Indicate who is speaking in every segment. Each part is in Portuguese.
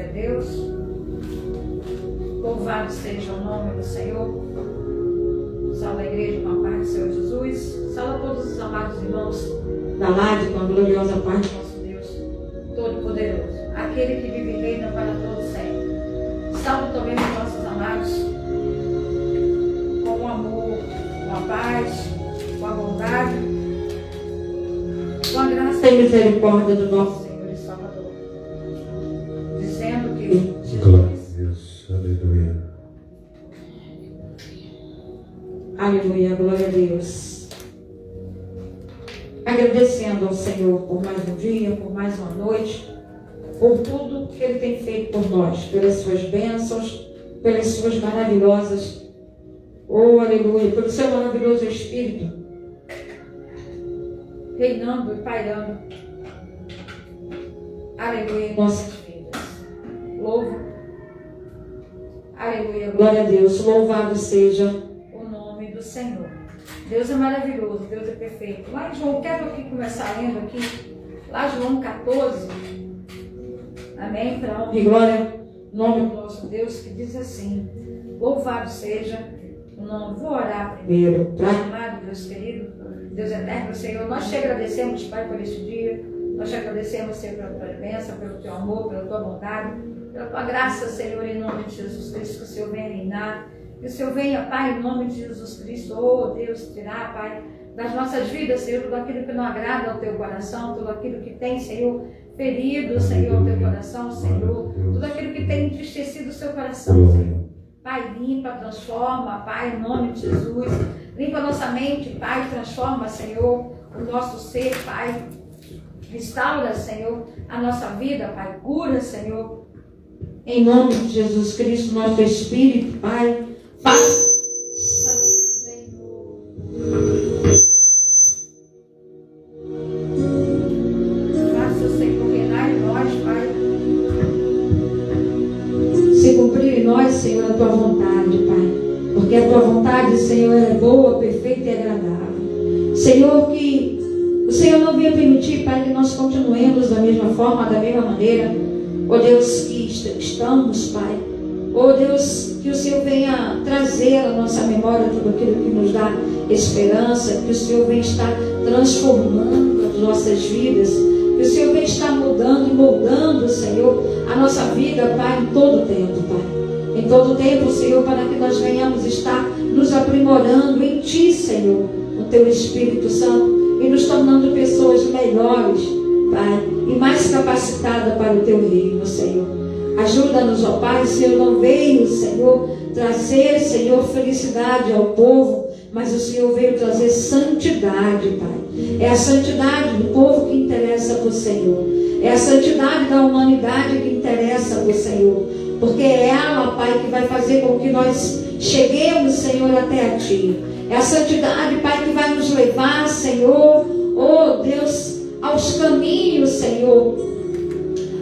Speaker 1: a Deus. Louvado seja o nome do Senhor. Salve a igreja com a paz do Senhor Jesus. Salve a todos os amados irmãos da Lade com a gloriosa paz do nosso Deus Todo-Poderoso, aquele que vive e reina para todo sempre. Salve também os nossos amados com o amor, com a paz, com a bondade, com a graça e misericórdia do nosso Senhor e Salvador, dizendo que
Speaker 2: Glória a Deus, aleluia.
Speaker 1: Aleluia, glória a Deus. Agradecendo ao Senhor por mais um dia, por mais uma noite, por tudo que Ele tem feito por nós, pelas suas bênçãos, pelas suas maravilhosas, oh aleluia, pelo seu maravilhoso Espírito, reinando e pairando, aleluia, em nossas vidas. Louvo, aleluia, glória a Deus, louvado seja o nome do Senhor. Deus é maravilhoso, Deus é perfeito. Lá em João, quero aqui começar lendo aqui, lá João 14, amém, para honra e glória, nome do nosso Deus, que diz assim: louvado seja o nome. Vou orar primeiro, Pai amado, Deus querido, Deus eterno, Senhor, nós te agradecemos, Pai, por este dia, nós te agradecemos, Senhor, pela tua bênção, pelo teu amor, pela tua bondade, pela tua graça, Senhor, em nome de Jesus Cristo, que o Senhor venha reinar. Que o Senhor venha, Pai, em nome de Jesus Cristo, oh Deus, tirar, Pai, das nossas vidas, Senhor, tudo aquilo que não agrada ao teu coração, tudo aquilo que tem, Senhor, ferido, Senhor, ao teu coração, Senhor, tudo aquilo que tem entristecido o seu coração, Senhor. Pai, limpa, transforma, Pai, em nome de Jesus, limpa nossa mente, Pai, transforma, Senhor, o nosso ser, Pai, restaura, Senhor, a nossa vida, Pai, cura, Senhor, em nome de Jesus Cristo, nosso Espírito, Pai. Faça, Senhor. Faça, Senhor, reinar em nós, Pai. Se cumprir em nós, Senhor, a tua vontade, Pai. Porque a tua vontade, Senhor, é boa, perfeita e agradável. Senhor, que o Senhor não venha permitir, Pai, que nós continuemos da mesma forma, da mesma maneira. Ó Deus, que estamos, Pai. Oh Deus, que o Senhor venha trazer à nossa memória tudo aquilo que nos dá esperança, que o Senhor venha estar transformando as nossas vidas, que o Senhor venha estar mudando e moldando, Senhor, a nossa vida, Pai, em todo o tempo, Pai. Em todo o tempo, Senhor, para que nós venhamos estar nos aprimorando em Ti, Senhor, no Teu Espírito Santo, e nos tornando pessoas melhores, Pai, e mais capacitadas para o Teu reino, Senhor. Ajuda-nos, ó Pai. O Senhor não veio, Senhor, trazer, Senhor, felicidade ao povo, mas o Senhor veio trazer santidade, Pai. É a santidade do povo que interessa para o Senhor. É a santidade da humanidade que interessa para o Senhor. Porque é ela, Pai, que vai fazer com que nós cheguemos, Senhor, até a Ti. É a santidade, Pai, que vai nos levar, Senhor, oh Deus, aos caminhos, Senhor,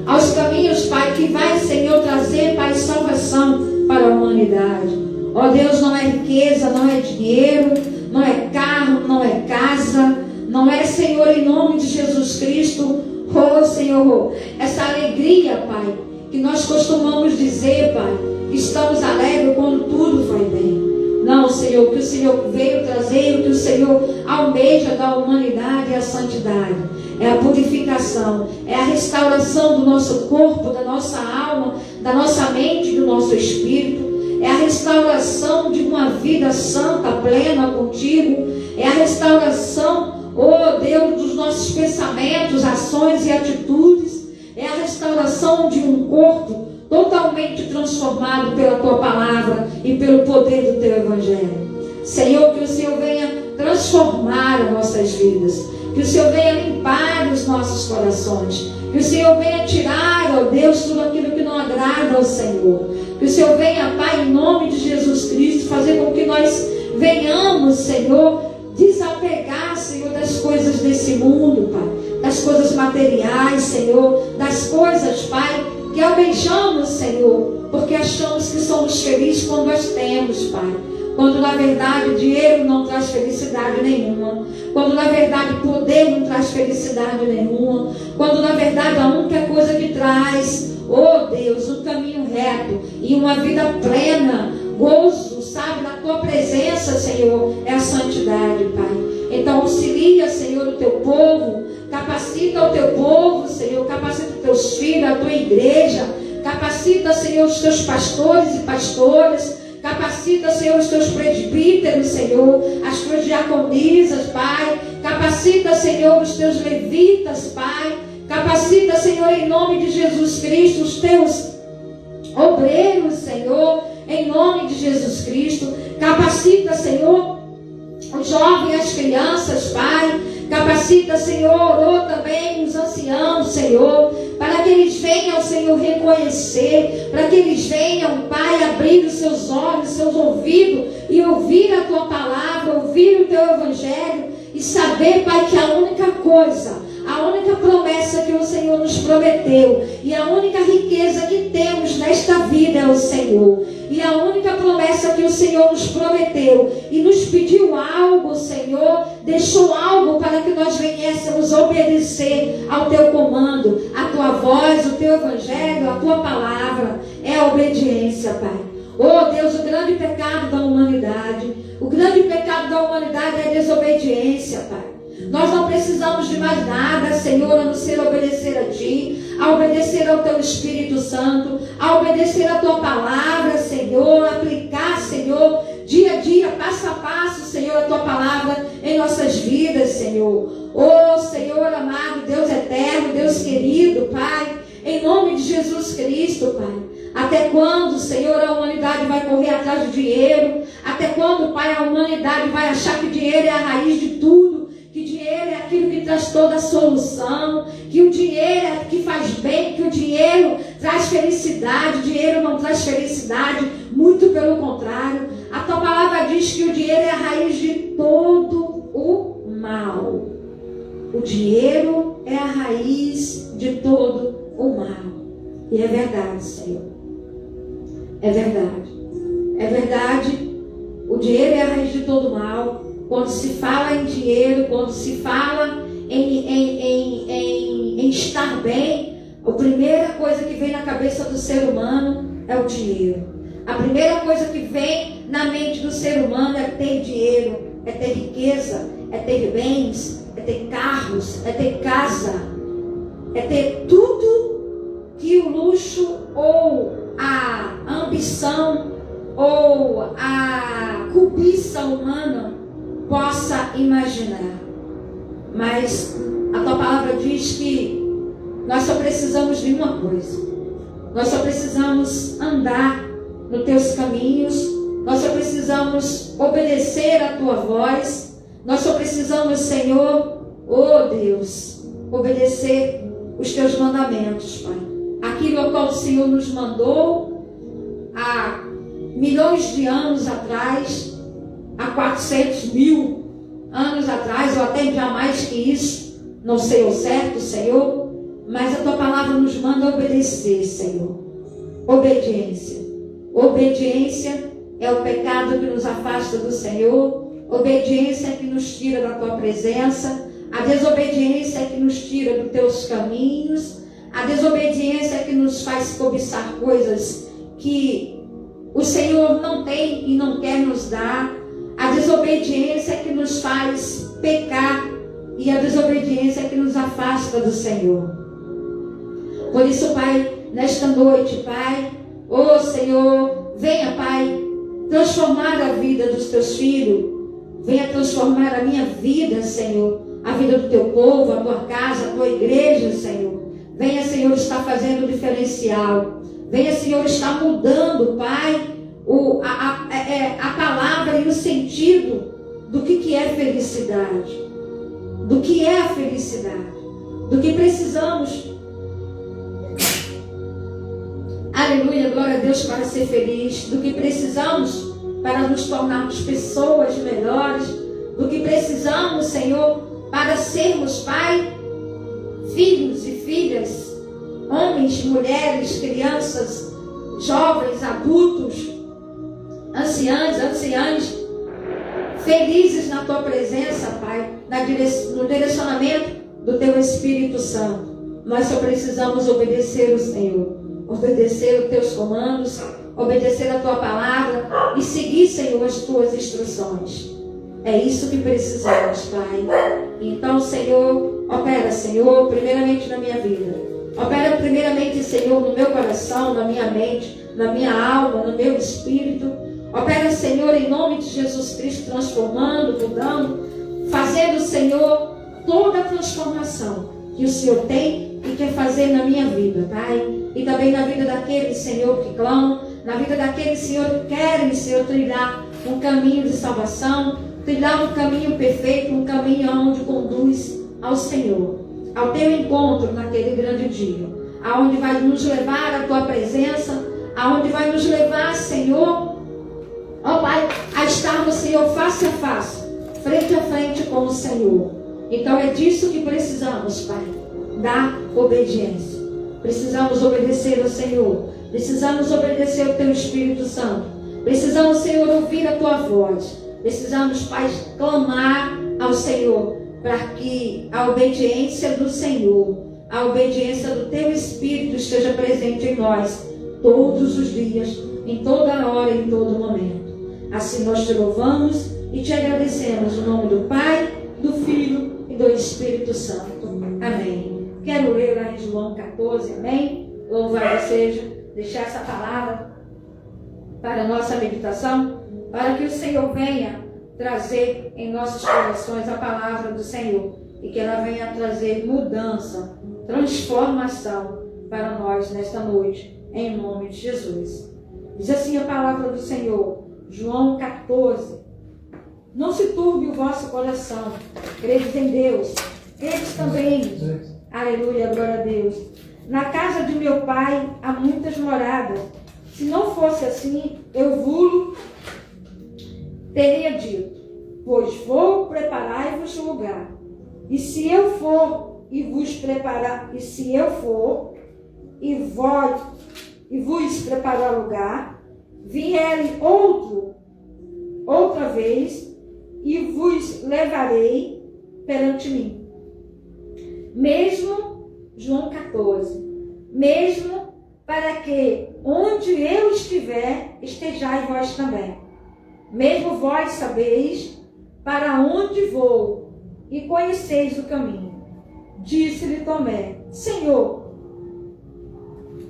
Speaker 1: aos caminhos, Pai, que vai, Senhor, trazer, Pai, salvação para a humanidade. Ó Deus, não é riqueza, não é dinheiro, não é carro, não é casa, não é, Senhor, em nome de Jesus Cristo, oh Senhor, essa alegria, Pai, que nós costumamos dizer, Pai, que estamos alegres quando tudo vai bem. Não, Senhor, o que o Senhor veio trazer, o que o Senhor almeja da humanidade é a santidade. É a purificação, é a restauração do nosso corpo, da nossa alma, da nossa mente, do nosso espírito. É a restauração de uma vida santa, plena contigo. É a restauração, oh Deus, dos nossos pensamentos, ações e atitudes. É a restauração de um corpo totalmente transformado pela Tua palavra e pelo poder do Teu Evangelho. Senhor, que o Senhor venha transformar as nossas vidas. Que o Senhor venha limpar os nossos corações. Que o Senhor venha tirar, ó Deus, tudo aquilo que não agrada ao Senhor. Que o Senhor venha, Pai, em nome de Jesus Cristo, fazer com que nós venhamos, Senhor, desapegar, Senhor, das coisas desse mundo, Pai. Das coisas materiais, Senhor. Das coisas, Pai, que almejamos, Senhor, porque achamos que somos felizes quando nós temos, Pai. Quando na verdade dinheiro não traz felicidade nenhuma. Quando na verdade poder não traz felicidade felicidade nenhuma, quando na verdade a única coisa que traz, oh Deus, um caminho reto e uma vida plena, gozo, sabe, na tua presença, Senhor, é a santidade, Pai. Então auxilia, Senhor, o teu povo, capacita o teu povo, Senhor, capacita os teus filhos, a tua igreja, capacita, Senhor, os teus pastores e pastoras, capacita, Senhor, os teus presbíteros, Senhor, as tuas diaconisas, Pai, capacita, Senhor, os teus levitas, Pai, capacita, Senhor, em nome de Jesus Cristo, os teus obreiros, Senhor, em nome de Jesus Cristo, capacita, Senhor, os jovens e as crianças, Pai, capacita, Senhor, também os anciãos, Senhor, para que eles venham, Senhor, reconhecer, para que eles venham, Pai, abrir os seus olhos, seus ouvidos e ouvir a tua palavra, ouvir o teu evangelho e saber, Pai, que a única coisa, a única promessa que o Senhor nos prometeu e a única riqueza que temos nesta vida é o Senhor. E a única promessa que o Senhor nos prometeu e nos pediu algo, Senhor, deixou algo para que nós venhamos obedecer ao teu comando, a tua voz, o teu evangelho, a tua palavra, é a obediência, Pai. Oh Deus, o grande pecado da humanidade, é a desobediência, Pai. Nós não precisamos de mais nada, Senhor, a não ser obedecer a Ti, a obedecer ao Teu Espírito Santo, a obedecer a Tua palavra, Senhor, aplicar, Senhor, dia a dia, passo a passo, Senhor, a Tua palavra em nossas vidas, Senhor. Oh, Senhor amado, Deus eterno, Deus querido, Pai, em nome de Jesus Cristo, Pai. Até quando, Senhor, a humanidade vai correr atrás do dinheiro? Até quando, Pai, a humanidade vai achar que o dinheiro é a raiz de tudo? Que o dinheiro é aquilo que traz toda a solução, que o dinheiro é que faz bem, que o dinheiro traz felicidade. O dinheiro não traz felicidade, muito pelo contrário. A tua palavra diz que o dinheiro é a raiz de todo o mal. O dinheiro é a raiz de todo o mal. E é verdade, Senhor. É verdade. É verdade. O dinheiro é a raiz de todo o mal. Quando se fala em dinheiro, quando se fala em estar bem, a primeira coisa que vem na cabeça do ser humano é o dinheiro. A primeira coisa que vem na mente do ser humano é ter dinheiro, é ter riqueza, é ter bens, é ter carros, é ter casa, é ter tudo que o luxo ou a ambição ou a cobiça humana possa imaginar. Mas a tua palavra diz que nós só precisamos de uma coisa. Nós só precisamos andar nos teus caminhos. Nós só precisamos obedecer a tua voz. Nós só precisamos, Senhor, oh Deus, obedecer os teus mandamentos, Pai. Aquilo ao qual o Senhor nos mandou há milhões de anos atrás, há 400.000 anos atrás, ou até já mais que isso, não sei ao certo, Senhor, mas a tua palavra nos manda obedecer, Senhor. Obediência. Obediência é o pecado que nos afasta do Senhor. Obediência é que nos tira da tua presença. A desobediência é que nos tira dos teus caminhos. A desobediência é que nos faz cobiçar coisas que o Senhor não tem e não quer nos dar. A desobediência é que nos faz pecar e a desobediência é que nos afasta do Senhor. Por isso, Pai, nesta noite, Pai, oh Senhor, venha, Pai, transformar a vida dos teus filhos, venha transformar a minha vida, Senhor, a vida do teu povo, a tua casa, a tua igreja, Senhor. Venha, Senhor, estar fazendo o diferencial. Venha, Senhor, estar mudando, Pai, a palavra e o sentido do que é felicidade, do que é a felicidade, do que precisamos. Aleluia, glória a Deus, para ser feliz, do que precisamos para nos tornarmos pessoas melhores, do que precisamos, Senhor, para sermos, Pai, filhos e filhas, homens, mulheres, crianças, jovens, adultos, anciãs, felizes na tua presença, Pai, no direcionamento do Teu Espírito Santo. Nós só precisamos obedecer o Senhor, obedecer os Teus comandos, obedecer a Tua palavra e seguir, Senhor, as Tuas instruções. É isso que precisamos, Pai. Então, Senhor, opera, Senhor, primeiramente na minha vida. Opera primeiramente, Senhor, no meu coração, na minha mente, na minha alma, no meu espírito. Opera, Senhor, em nome de Jesus Cristo, transformando, mudando, fazendo, Senhor, toda a transformação que o Senhor tem e quer fazer na minha vida, Pai. E também na vida daqueles, Senhor, que clamam, na vida daqueles, Senhor, que querem, Senhor, trilhar um caminho de salvação, trilhar um caminho perfeito, um caminho onde conduz ao Senhor, ao Teu encontro naquele grande dia, aonde vai nos levar a Tua presença, aonde vai nos levar, Senhor, ó Pai, a estarmos, Senhor, face a face, frente a frente com o Senhor. Então é disso que precisamos, Pai, da obediência. Precisamos obedecer ao Senhor, precisamos obedecer ao Teu Espírito Santo, precisamos, Senhor, ouvir a Tua voz, precisamos, Pai, clamar ao Senhor, para que a obediência do Senhor, a obediência do Teu Espírito esteja presente em nós, todos os dias, em toda hora e em todo momento. Assim nós Te louvamos e Te agradecemos, no nome do Pai, do Filho e do Espírito Santo. Amém. Quero ler lá em João 14, amém? Louvado seja, deixar essa palavra para a nossa meditação, para que o Senhor venha trazer em nossos corações a palavra do Senhor e que ela venha trazer mudança, transformação para nós nesta noite, em nome de Jesus. Diz assim a palavra do Senhor, João 14: Não se turbe o vosso coração, credes em Deus, credes também em mim. Aleluia, glória a Deus. Na casa de meu Pai há muitas moradas. Se não fosse assim, eu vos teria dito, pois vou preparar-vos lugar. E se eu for e vos preparar, e se eu for e vos preparar lugar, vierem outra vez e vos levarei perante mim. Mesmo, João 14, mesmo para que onde eu estiver, estejais vós também. Mesmo vós sabeis para onde vou e conheceis o caminho. Disse-lhe Tomé, Senhor,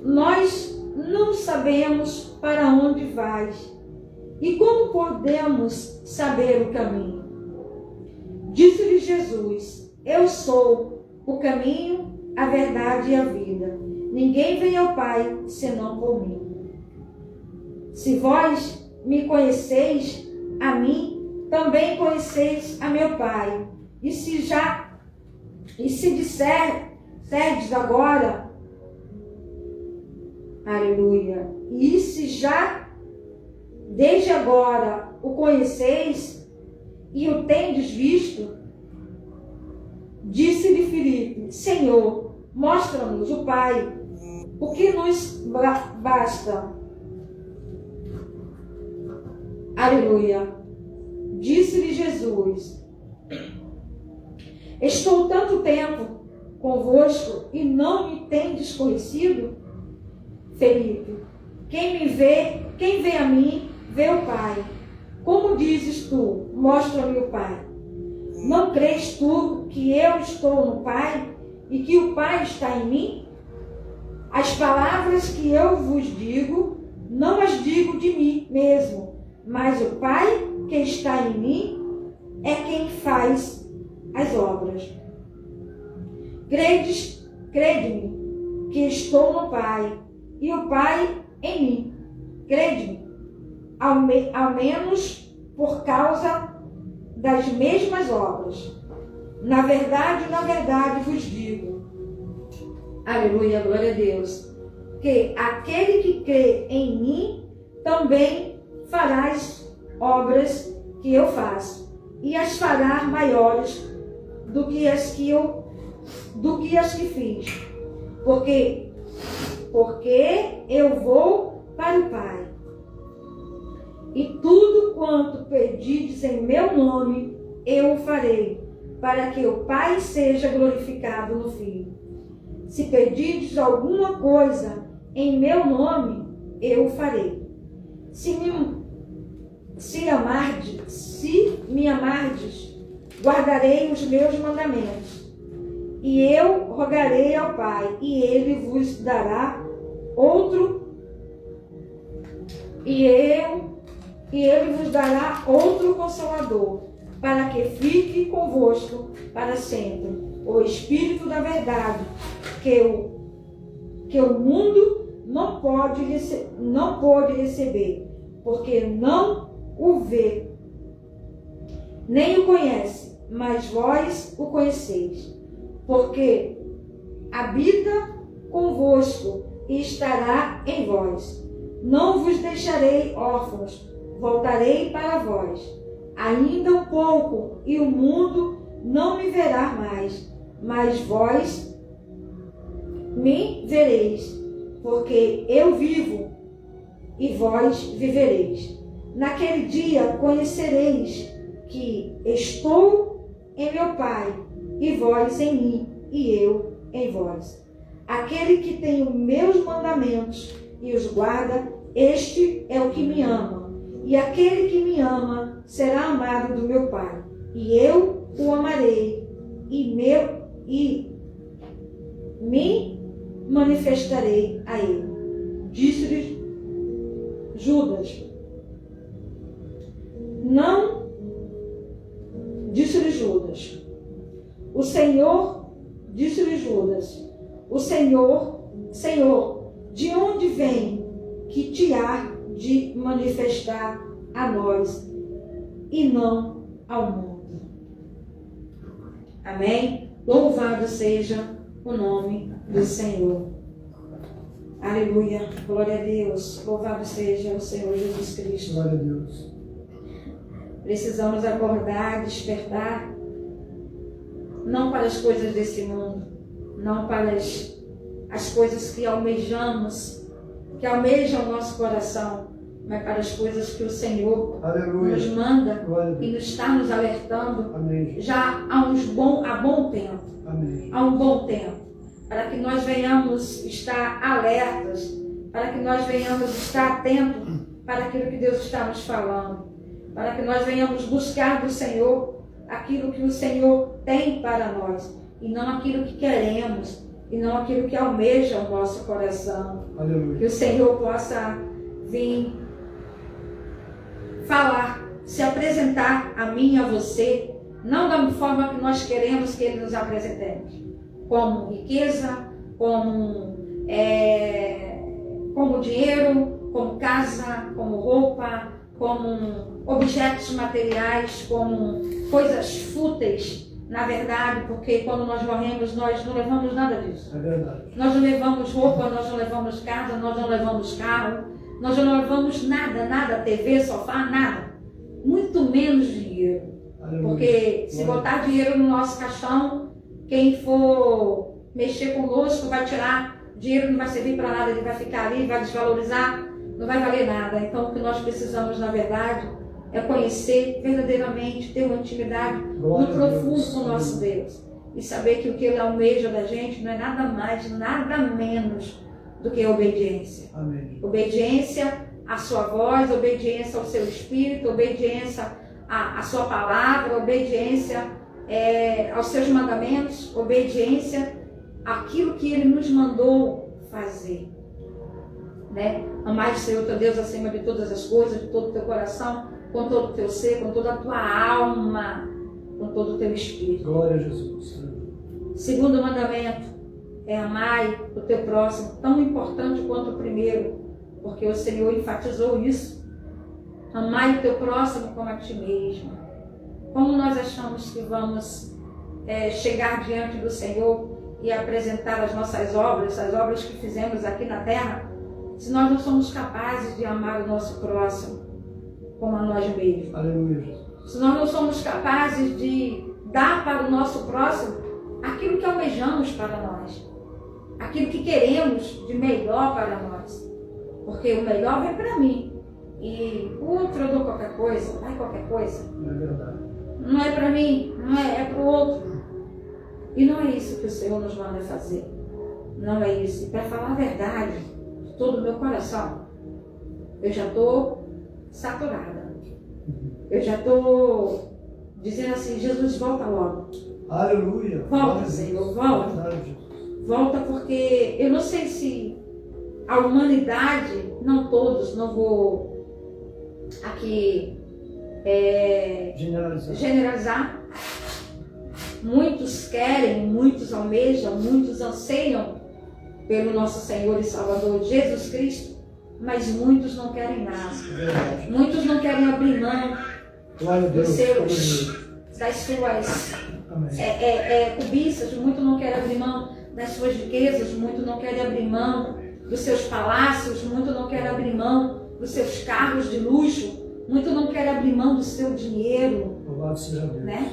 Speaker 1: nós não sabemos para onde vais e como podemos saber o caminho? Disse-lhe Jesus, eu sou o caminho, a verdade e a vida. Ninguém vem ao Pai senão por mim. Se vós me conheceis a mim, também conheceis a meu Pai. E se disserdes agora, aleluia, e se já desde agora o conheceis e o tendes visto, disse-lhe Filipe, Senhor, mostra-nos o Pai, o que nos basta. Aleluia. Disse-lhe Jesus, estou tanto tempo convosco e não me tendes conhecido? Felipe, quem vê a mim, vê o Pai. Como dizes tu, mostra-me o Pai? Não crês tu que eu estou no Pai e que o Pai está em mim? As palavras que eu vos digo, não as digo de mim mesmo, mas o Pai que está em mim é quem faz as obras. Crede-me que estou no Pai e o Pai em mim. Crede-me, ao menos por causa das mesmas obras. Na verdade vos digo, aleluia, glória a Deus, que aquele que crê em mim também fará as obras que eu faço, e as fará maiores do que as que fiz, porque eu vou para o Pai. E tudo quanto pedides em meu nome, eu o farei, para que o Pai seja glorificado no Filho. Se pedirdes alguma coisa em meu nome, eu o farei. Se me amardes, guardarei os meus mandamentos. E eu rogarei ao Pai, e ele vos dará outro, e ele vos dará outro Consolador, para que fique convosco para sempre, o Espírito da verdade, que o mundo não pode receber, porque não o vê, nem o conhece, mas vós o conheceis, porque habita convosco e estará em vós. Não vos deixarei órfãos, voltarei para vós. Ainda um pouco, e o mundo não me verá mais, mas vós me vereis, porque eu vivo e vós vivereis. Naquele dia conhecereis que estou em meu Pai, e vós em mim, e eu em vós. Aquele que tem os meus mandamentos e os guarda, este é o que me ama. E aquele que me ama será amado do meu Pai, e eu o amarei, e me manifestarei a ele. Disse-lhe Judas, o Senhor, Senhor, de onde vem que te há de manifestar a nós e não ao mundo? Amém? Louvado seja o nome do Senhor. Aleluia. Glória a Deus. Louvado seja o Senhor Jesus Cristo.
Speaker 3: Glória a Deus.
Speaker 1: Precisamos acordar, despertar, não para as coisas desse mundo, não para as coisas que almejamos, que almejam o nosso coração, mas para as coisas que o Senhor
Speaker 3: Aleluia.
Speaker 1: nos manda e nos está nos alertando.
Speaker 3: Amém.
Speaker 1: Já há bom tempo.
Speaker 3: Amém.
Speaker 1: Há um bom tempo, para que nós venhamos estar alertas, para que nós venhamos estar atentos para aquilo que Deus está nos falando, para que nós venhamos buscar do Senhor aquilo que o Senhor tem para nós, e não aquilo que queremos, e não aquilo que almeja o nosso coração.
Speaker 3: Aleluia.
Speaker 1: Que o Senhor possa vir falar, se apresentar a mim e a você, não da forma que nós queremos que Ele nos apresentemos, como riqueza, como dinheiro, como casa, como roupa, como objetos materiais, como coisas fúteis, na verdade, porque quando nós morremos, nós não levamos nada disso.
Speaker 3: É verdade.
Speaker 1: Nós não levamos roupa, nós não levamos casa, nós não levamos carro, nós não levamos nada, TV, sofá, nada. Muito menos dinheiro.
Speaker 3: Aleluia.
Speaker 1: Porque se botar dinheiro no nosso caixão, quem for mexer conosco vai tirar, dinheiro não vai servir para nada, ele vai ficar ali, vai desvalorizar, não vai valer nada. Então o que nós precisamos, na verdade, é conhecer verdadeiramente, ter uma intimidade muito profunda com o nosso Deus. E saber que o que Ele almeja da gente não é nada mais, nada menos do que obediência.
Speaker 3: Amém.
Speaker 1: Obediência à sua voz, obediência ao seu espírito, obediência à sua palavra, obediência aos seus mandamentos, obediência àquilo que Ele nos mandou fazer. Né? Amar o Senhor teu Deus acima de todas as coisas, de todo o teu coração, com todo o teu ser, com toda a tua alma, com todo o teu espírito.
Speaker 3: Glória a Jesus.
Speaker 1: Segundo mandamento é amar o teu próximo, tão importante quanto o primeiro, porque o Senhor enfatizou isso. Amar o teu próximo como a ti mesmo. Como nós achamos que vamos chegar diante do Senhor e apresentar as nossas obras, as obras que fizemos aqui na terra, se nós não somos capazes de amar o nosso próximo como a nós mesmos?
Speaker 3: Aleluia, Jesus.
Speaker 1: Se nós não somos capazes de dar para o nosso próximo aquilo que almejamos para nós, aquilo que queremos de melhor para nós, porque o melhor vem para mim e o outro eu dou qualquer coisa, vai qualquer coisa.
Speaker 3: É verdade.
Speaker 1: não é para mim, não é, é para o outro. E não é isso que o Senhor nos manda fazer. Não é isso. E para falar a verdade, de todo o meu coração, eu já estou saturada. Eu já estou dizendo assim, Jesus, volta logo.
Speaker 3: Aleluia.
Speaker 1: Volta, Senhor, volta. Volta, porque eu não sei se a humanidade, não todos, não vou aqui generalizar. Muitos querem, muitos almejam, muitos anseiam pelo nosso Senhor e Salvador Jesus Cristo, mas muitos não querem nada. Muitos não querem abrir mão das suas cobiças, muitos não querem abrir mão das suas riquezas, muitos não querem abrir mão dos seus palácios, muitos não querem abrir mão dos seus carros de luxo, muitos não querem abrir mão do seu dinheiro.
Speaker 3: Louvado seja Deus.
Speaker 1: Né?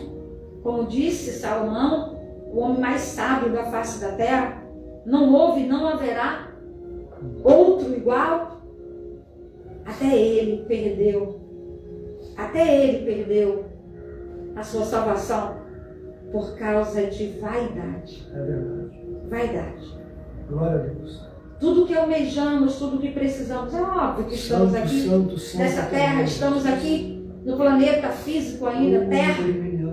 Speaker 1: Como disse Salomão, o homem mais sábio da face da terra, não houve, não haverá outro igual. Até ele perdeu a sua salvação por causa de vaidade.
Speaker 3: É verdade.
Speaker 1: Vaidade.
Speaker 3: Glória a Deus.
Speaker 1: Tudo que almejamos, tudo que precisamos, é óbvio que estamos aqui nessa terra, estamos aqui no planeta físico ainda, terra.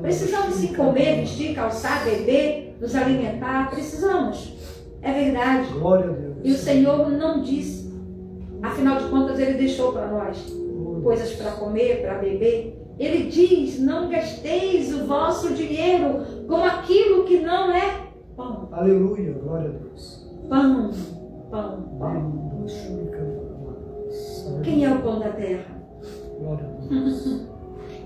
Speaker 1: Precisamos sim comer, vestir, calçar, beber, nos alimentar, precisamos. É verdade.
Speaker 3: Glória a Deus.
Speaker 1: E o Senhor não disse. Afinal de contas, Ele deixou para nós coisas para comer, para beber. Ele diz, não gasteis o vosso dinheiro com aquilo que não é pão.
Speaker 3: Aleluia, glória a Deus.
Speaker 1: Pão. Quem é o pão da terra?
Speaker 3: Glória a Deus.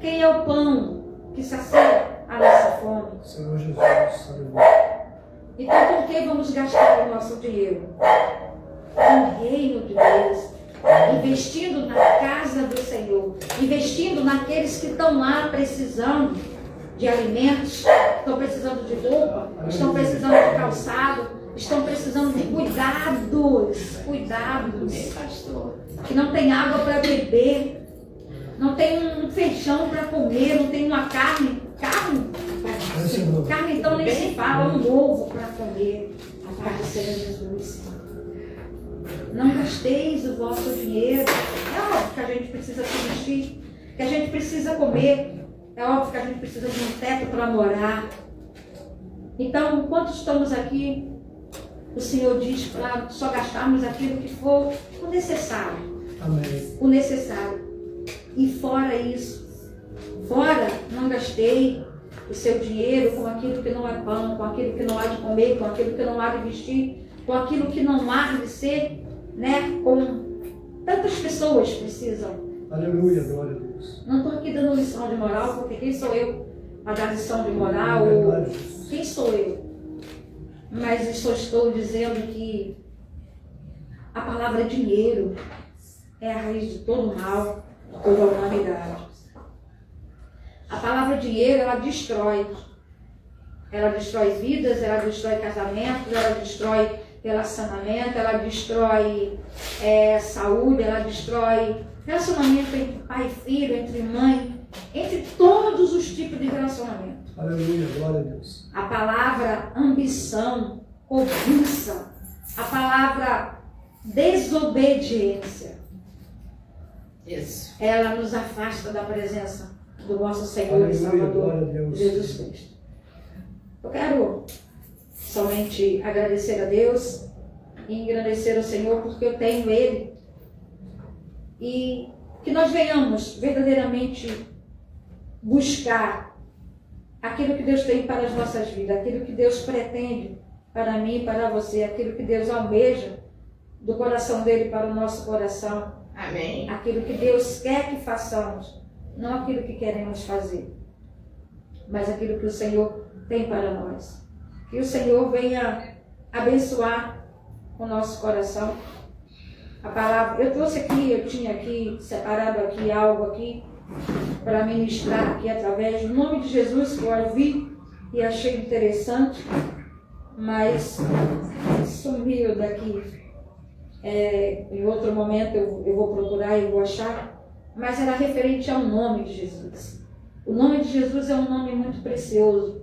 Speaker 1: Quem é o pão que sacia a nossa fome?
Speaker 3: Senhor Jesus, aleluia.
Speaker 1: Então, com que vamos gastar o nosso dinheiro? No reino de Deus, investindo na casa do Senhor, investindo naqueles que estão lá precisando de alimentos, estão precisando de roupa, estão precisando de calçado, estão precisando de cuidados, que não tem água para beber, não tem um feijão para comer, não tem uma carne então nem se fala, um ovo para comer, a paz do Senhor Jesus. Não gasteis o vosso dinheiro. É óbvio que a gente precisa se vestir, que a gente precisa comer, é óbvio que a gente precisa de um teto para morar. Então, enquanto estamos aqui, o Senhor diz para só gastarmos aquilo que for o necessário.
Speaker 3: Amém.
Speaker 1: O necessário. E fora isso, não gastei o seu dinheiro com aquilo que não é pão, com aquilo que não há de comer, com aquilo que não há de vestir, com aquilo que não há de ser, né? Como tantas pessoas precisam.
Speaker 3: Aleluia, glória a Deus.
Speaker 1: Não estou aqui dando lição de moral, porque quem sou eu para dar lição de moral? Quem sou eu? Mas estou dizendo que a palavra dinheiro é a raiz de todo mal, de toda a humanidade. A palavra dinheiro, ela destrói. Ela destrói vidas, ela destrói casamentos, ela destrói relacionamento, ela destrói saúde, ela destrói relacionamento entre pai e filho, entre mãe, entre todos os tipos de relacionamento.
Speaker 3: Aleluia, glória a Deus.
Speaker 1: A palavra ambição, cobiça, a palavra desobediência,
Speaker 4: Isso.
Speaker 1: ela nos afasta da presença do nosso Senhor e Salvador Jesus Cristo. Eu quero somente agradecer a Deus e engrandecer o Senhor porque eu tenho Ele, e que nós venhamos verdadeiramente buscar aquilo que Deus tem para as nossas vidas, aquilo que Deus pretende para mim e para você, aquilo que Deus almeja do coração dele para o nosso coração.
Speaker 4: Amém.
Speaker 1: Aquilo que Deus quer que façamos, não aquilo que queremos fazer, mas aquilo que o Senhor tem para nós. Que o Senhor venha abençoar o nosso coração. A palavra, eu trouxe aqui, eu tinha aqui, separado aqui algo aqui, para ministrar aqui através do nome de Jesus, que eu ouvi e achei interessante, mas sumiu daqui. Em outro momento eu vou procurar e vou achar, mas era referente ao nome de Jesus. O nome de Jesus é um nome muito precioso.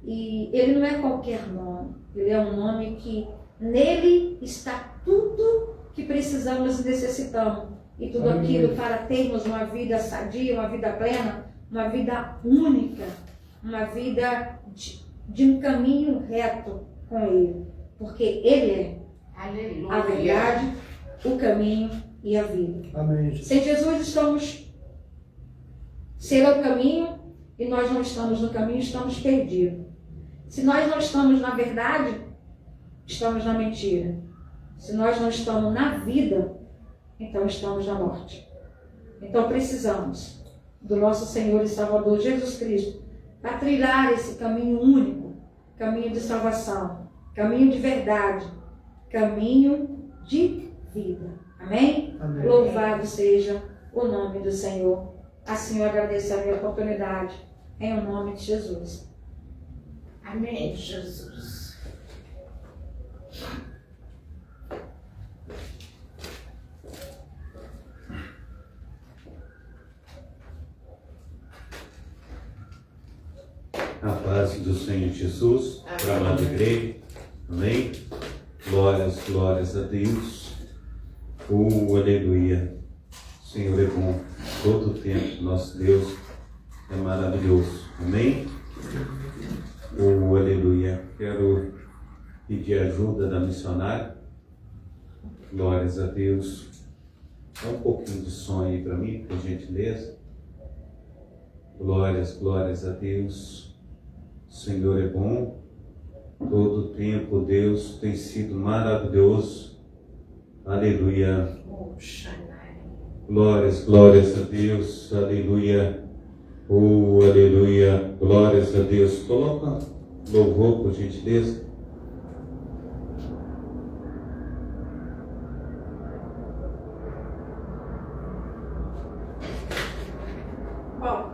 Speaker 1: E ele não é qualquer nome. Ele é um nome que nele está tudo que precisamos e necessitamos. E tudo aquilo para termos uma vida sadia, uma vida plena, uma vida única, uma vida de um caminho reto com ele. Porque ele é
Speaker 4: Aleluia.
Speaker 1: a verdade, o caminho e a vida.
Speaker 3: Amém, Jesus.
Speaker 1: Sem Jesus estamos... Se ele é o caminho e nós não estamos no caminho, estamos perdidos. Se nós não estamos na verdade, estamos na mentira. Se nós não estamos na vida, então estamos na morte. Então precisamos do nosso Senhor e Salvador Jesus Cristo para trilhar esse caminho único, caminho de salvação, caminho de verdade, caminho de vida. Amém?
Speaker 3: Amém.
Speaker 1: Louvado seja o nome do Senhor. Assim eu agradeço a minha oportunidade, em o nome de Jesus.
Speaker 4: Amém, Jesus.
Speaker 2: A paz do Senhor Jesus, para a amada igreja. Amém? Glórias a Deus. Aleluia. O Senhor é bom todo o tempo. Nosso Deus é maravilhoso. Amém? Aleluia. Quero pedir ajuda da missionária. Glórias a Deus. Dá um pouquinho de som aí para mim, por gentileza. Glórias a Deus. O Senhor é bom. Todo o tempo Deus tem sido maravilhoso. Aleluia.
Speaker 4: Oh, Xanai.
Speaker 2: Glórias a Deus. Aleluia. Aleluia. Glórias a Deus. Coloca louvor, por gentileza.
Speaker 1: Bom,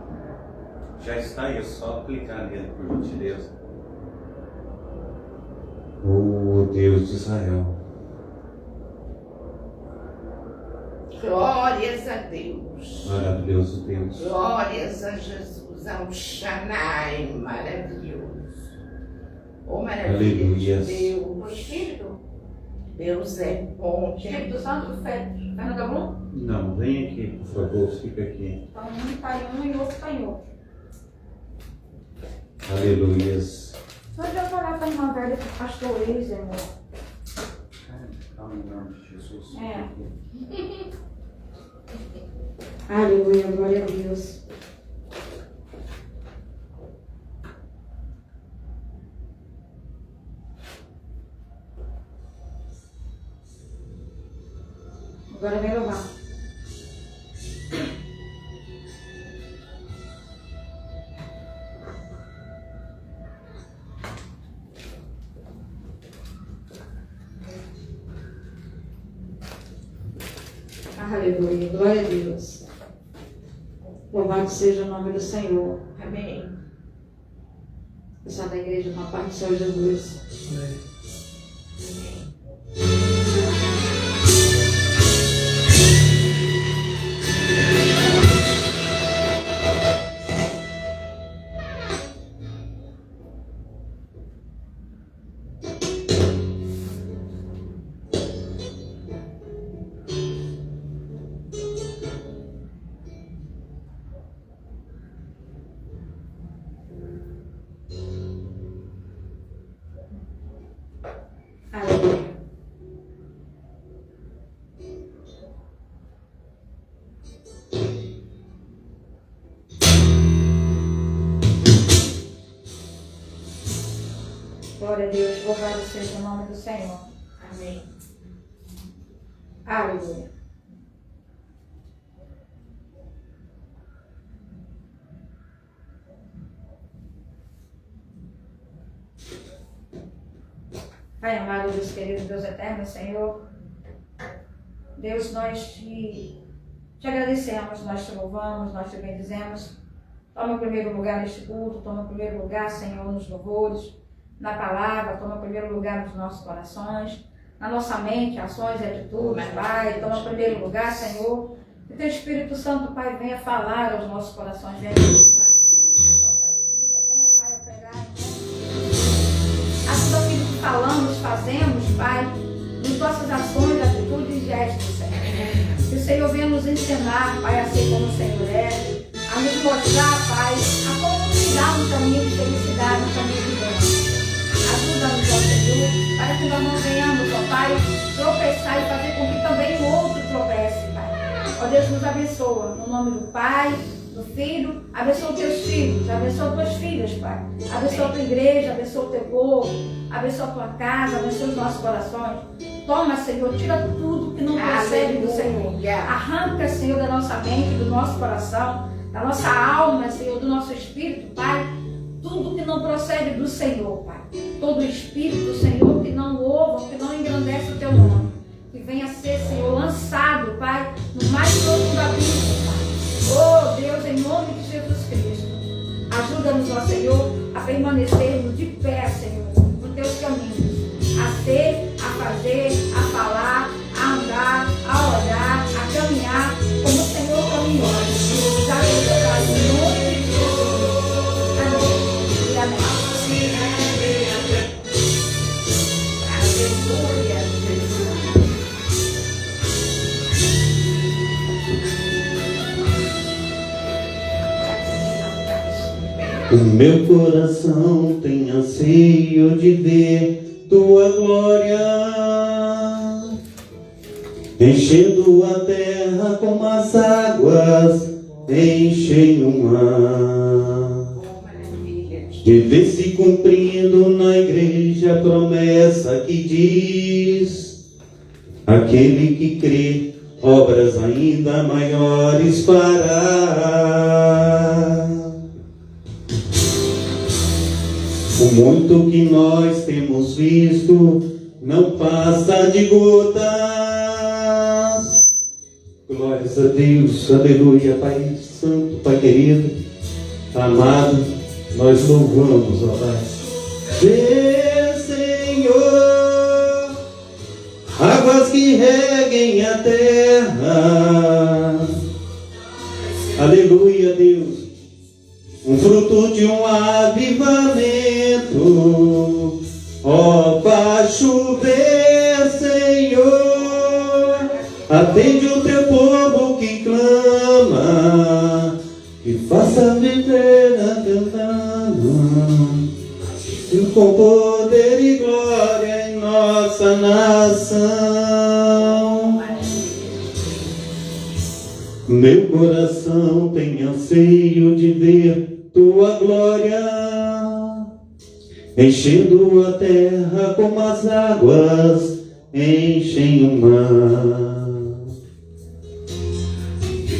Speaker 2: Já está aí, é só clicar nele, por gentileza. Deus de Israel.
Speaker 4: Glórias a Deus.
Speaker 2: Maravilhoso Deus.
Speaker 4: Glórias a Jesus, ao Xanai maravilhoso. Oh, maravilhoso
Speaker 2: Aleluias.
Speaker 1: o
Speaker 4: Deus.
Speaker 1: Espírito,
Speaker 4: Deus é bom.
Speaker 1: Espírito Santo, Fernando Blum,
Speaker 2: Não, vem aqui, por favor, fica aqui.
Speaker 1: então um está em um e o outro está em outro.
Speaker 2: Aleluias.
Speaker 1: Só já falar para a irmã velha que o pastor Elis, amor.
Speaker 2: Calma, em nome de Jesus.
Speaker 1: É. Aleluia, glória a Deus. Agora vem louvar. Aleluia, glória a Deus. Louvado seja o nome do Senhor.
Speaker 4: Amém.
Speaker 1: Pessoal da igreja, na paz do Senhor Jesus.
Speaker 3: Amém.
Speaker 1: Aleluia. Glória a Deus, louvado seja o nome do Senhor.
Speaker 4: Amém.
Speaker 1: Aleluia. Pai amado, Deus querido, Deus eterno, Senhor. Deus, nós te agradecemos, nós te louvamos, nós te bendizemos. Toma o primeiro lugar neste culto, toma o primeiro lugar, Senhor, nos louvores, na palavra, toma o primeiro lugar nos nossos corações, na nossa mente, ações e atitudes, Pai. Toma o primeiro lugar, Senhor. Que teu Espírito Santo, Pai, venha falar aos nossos corações, venha nos nos ensinar, Pai, a ser como o Senhor é, a nos mostrar, Pai, a como trilhar um caminho de felicidade, um caminho de bem. Ajuda-nos, ó Senhor, para que nós não venhamos, ó Pai, tropeçar e fazer com que também o outro tropece, Pai. Ó Deus, nos abençoa, no nome do Pai, do Filho, abençoa os teus filhos, abençoa as tuas filhas, Pai. Abençoa a tua igreja, abençoa o teu povo, abençoa a tua casa, abençoa os nossos corações. Toma, Senhor, tira tudo que não procede do Senhor. Arranca, Senhor, da nossa mente, do nosso coração, da nossa alma, Senhor, do nosso espírito, Pai. Tudo que não procede do Senhor, Pai. Todo espírito, Senhor, que não louva, que não engrandece o teu nome. Que venha ser, Senhor, lançado, Pai, no mais profundo abismo, Pai. Oh, Deus, em nome de Jesus Cristo. Ajuda-nos, ó Senhor, a permanecermos de pé, Senhor, nos teus caminhos. A ser, a fazer, a falar, a andar, a orar, a caminhar, como o Senhor caminhou. Nos ajuda, Pai, em nome de Jesus. Amém. E amém.
Speaker 4: Aleluia, Jesus.
Speaker 5: O meu coração tem anseio de ver tua glória, enchendo a terra como as águas enchem o mar. De ver se cumprindo na igreja a promessa que diz: aquele que crê, obras ainda maiores fará. O muito que nós temos visto não passa de gotas. Glórias a Deus, aleluia, Pai Santo, Pai querido, amado, nós louvamos, ó Pai. Vê, Senhor, águas que reguem a terra. Aleluia, Deus. Um fruto de um avivamento, ó, faz chover, Senhor. Atende o teu povo que clama, que faça viver a teu nome, com poder e glória em nossa nação. Meu coração tem anseio de ver tua glória, enchendo a terra como as águas enchem o mar.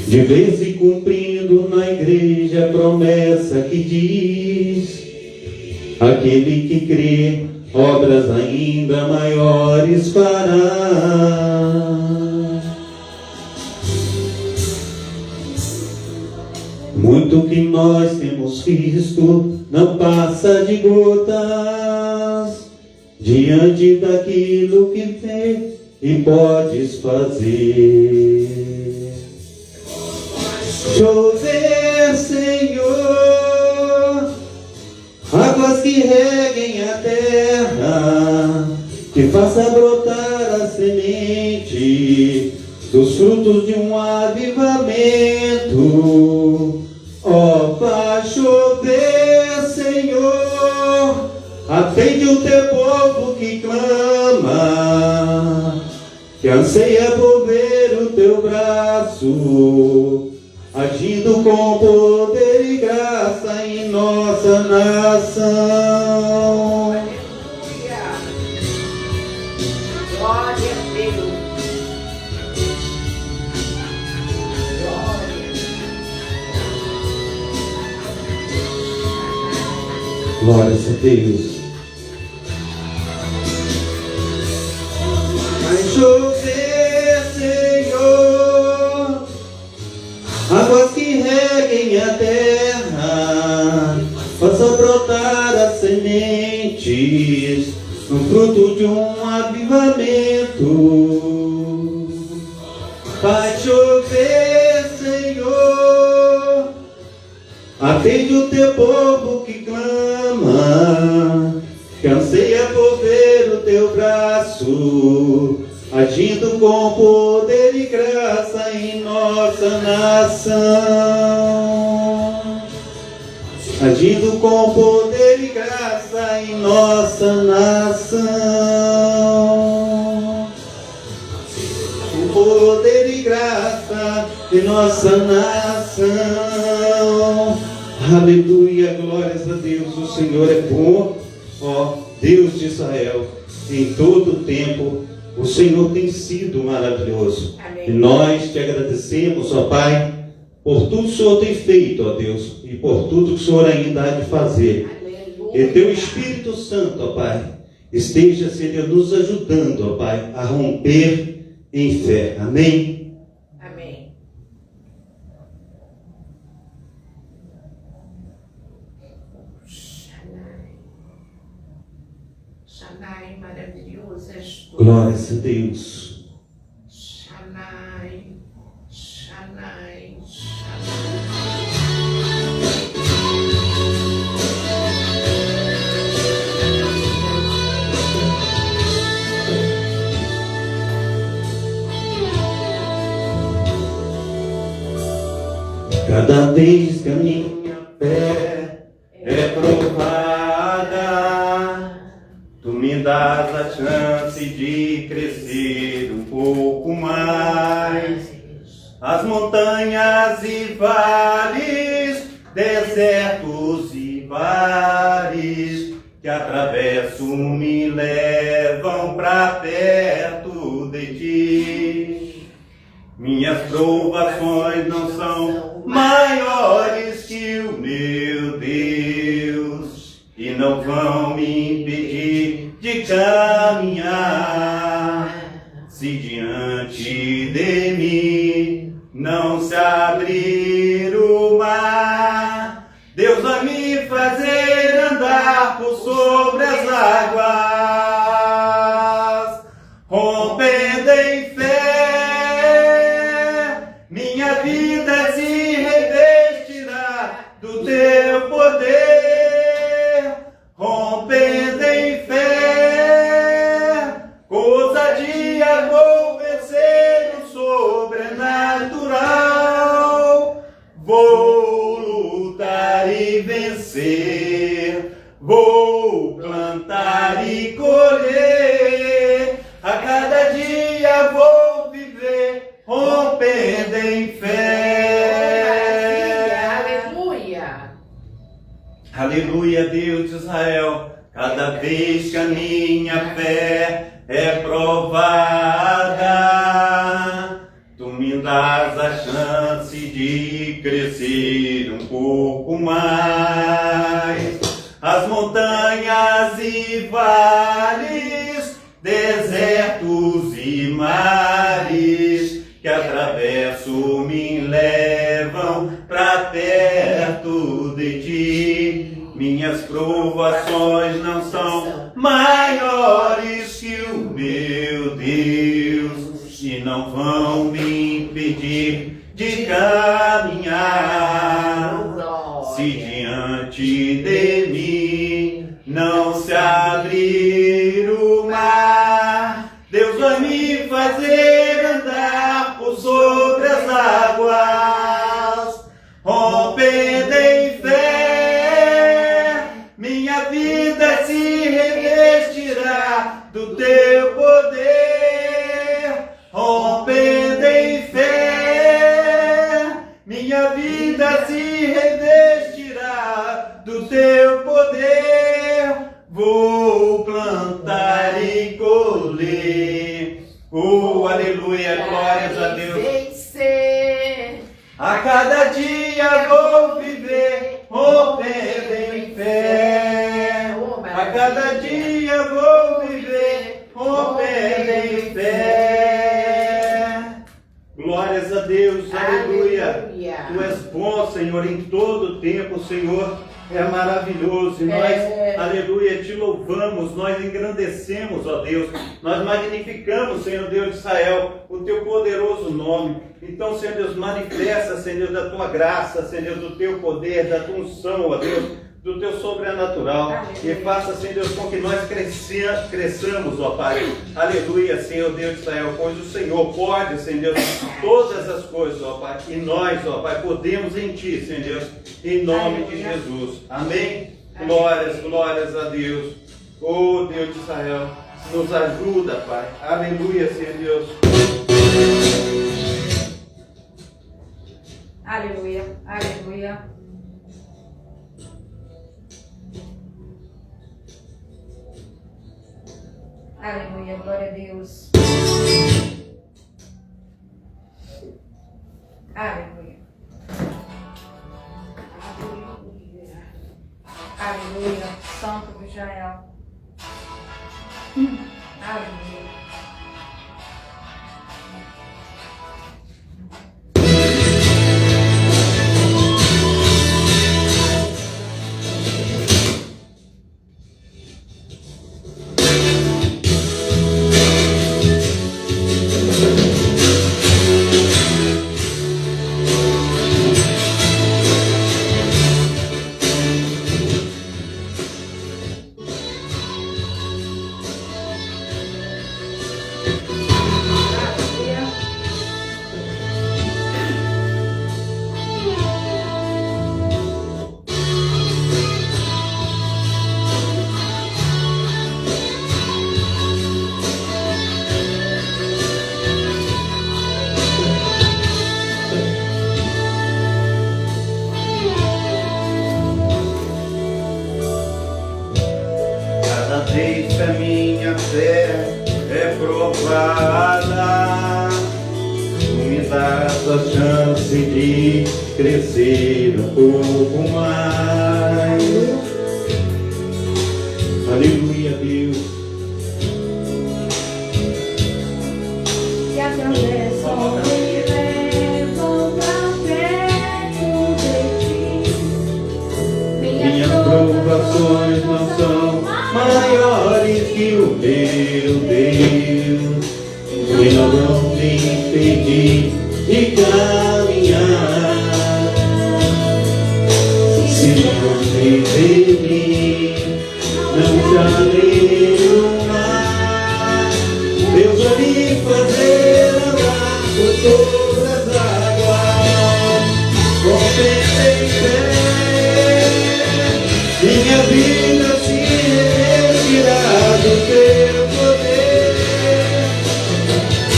Speaker 5: De vez e cumprindo na igreja a promessa que diz: aquele que crê, obras ainda maiores fará. Muito que nós temos visto não passa de gotas, diante daquilo que vê e podes fazer. Chover, Senhor, águas que reguem a terra, que faça brotar a semente dos frutos de um avivamento. Ó, faz chover, Senhor, atende o teu povo que clama, que anseia por ver o teu braço, agindo com poder e graça em nossa nação.
Speaker 4: Aleluia. Glória a Deus.
Speaker 5: Glórias a Deus. Vai chover, Senhor, águas que reguem a terra, faça brotar as sementes, no fruto de um avivamento. Vai chover, Senhor, atende o teu povo que clama, que anseia por ver o teu braço, agindo com poder e graça em nossa nação. Agindo com poder e graça em nossa nação. Com poder e graça em nossa nação. Aleluia, glórias a Deus, o Senhor é bom, ó Deus de Israel, em todo o tempo o Senhor tem sido maravilhoso.
Speaker 4: Amém.
Speaker 5: E nós te agradecemos, ó Pai, por tudo que o Senhor tem feito, ó Deus, e por tudo que o Senhor ainda há de fazer.
Speaker 4: Aleluia.
Speaker 5: E teu Espírito Santo, ó Pai, esteja, Senhor, nos ajudando, ó Pai, a romper em fé. Amém?
Speaker 4: Amém. Shaddai, maravilhoso és tu.
Speaker 5: Glórias a Deus.
Speaker 4: Shaddai, Shaddai,
Speaker 5: Cada vez que a minha fé é provada, tu me dás a chance de crescer um pouco mais. As montanhas e vales, desertos e mares que atravesso me levam para perto de ti. Minhas provações não são maiores que o meu Deus e não vão me impedir de caminhar. Se diante de mim não se abrir o mar, Deus vai me fazer andar por sobre as águas, rompendo em fé. Minha vida se revestirá do teu poder, rompendo em fé. Com ousadia vou vencer o sobrenatural. Vou lutar e vencer, vou plantar e colher. A cada dia vou viver, rompendo em fé.
Speaker 4: aleluia.
Speaker 5: Aleluia, Deus de Israel. Cada vez que a minha fé é provada, tu me dás a chance de crescer um pouco mais. As montanhas e vales, desertos e mares que atravesso me levam para perto de ti. Minhas provações não são maiores que o meu Deus e não vão me impedir de caminhar. Se diante de mim não se abrir o mar, Deus vai me fazer andar por sobre as águas, rompendo em fé. Minha vida se revestirá do teu poder, rompendo em fé. Minha vida se revestirá do teu poder. Vou plantar e colher. Oh, aleluia, glórias a Deus.
Speaker 4: Vencer.
Speaker 5: A cada dia vou viver, rompendo em fé. A cada dia vou viver, rompendo em fé. Glórias a Deus, aleluia. Tu és bom, Senhor, em todo tempo, Senhor. É maravilhoso e nós, aleluia, te louvamos, nós engrandecemos, ó Deus, nós magnificamos, Senhor Deus de Israel, o teu poderoso nome. Então, Senhor Deus, manifesta, Senhor, da tua graça, Senhor, do teu poder, da tua unção, ó Deus, do teu sobrenatural. E faça, Senhor Deus, com que nós cresçamos, ó Pai. Aleluia, Senhor Deus de Israel, pois o Senhor pode, Senhor Deus, todas as coisas, ó Pai. E nós, ó Pai, podemos em Ti, Senhor Deus, em nome de Jesus. Amém? Glórias, glórias a Deus. Oh Deus de Israel, nos ajuda, Pai. Aleluia, Senhor Deus.
Speaker 1: Aleluia, aleluia. Aleluia, glória a Deus. Aleluia. Aleluia, Santo de Israel. Aleluia.
Speaker 5: Vez que a minha fé é provada, me dá a chance de crescer um pouco mais. Aleluia, Deus.
Speaker 1: E atravessam e levam pra perto de ti.
Speaker 5: Minhas provações não são maiores que o meu Deus, e não vão me impedir de caminhar. Se diante de mim não se abrir o mar, Deus vai me fazer andar por todas as águas. Com fé em fé, minha vida se do teu poder,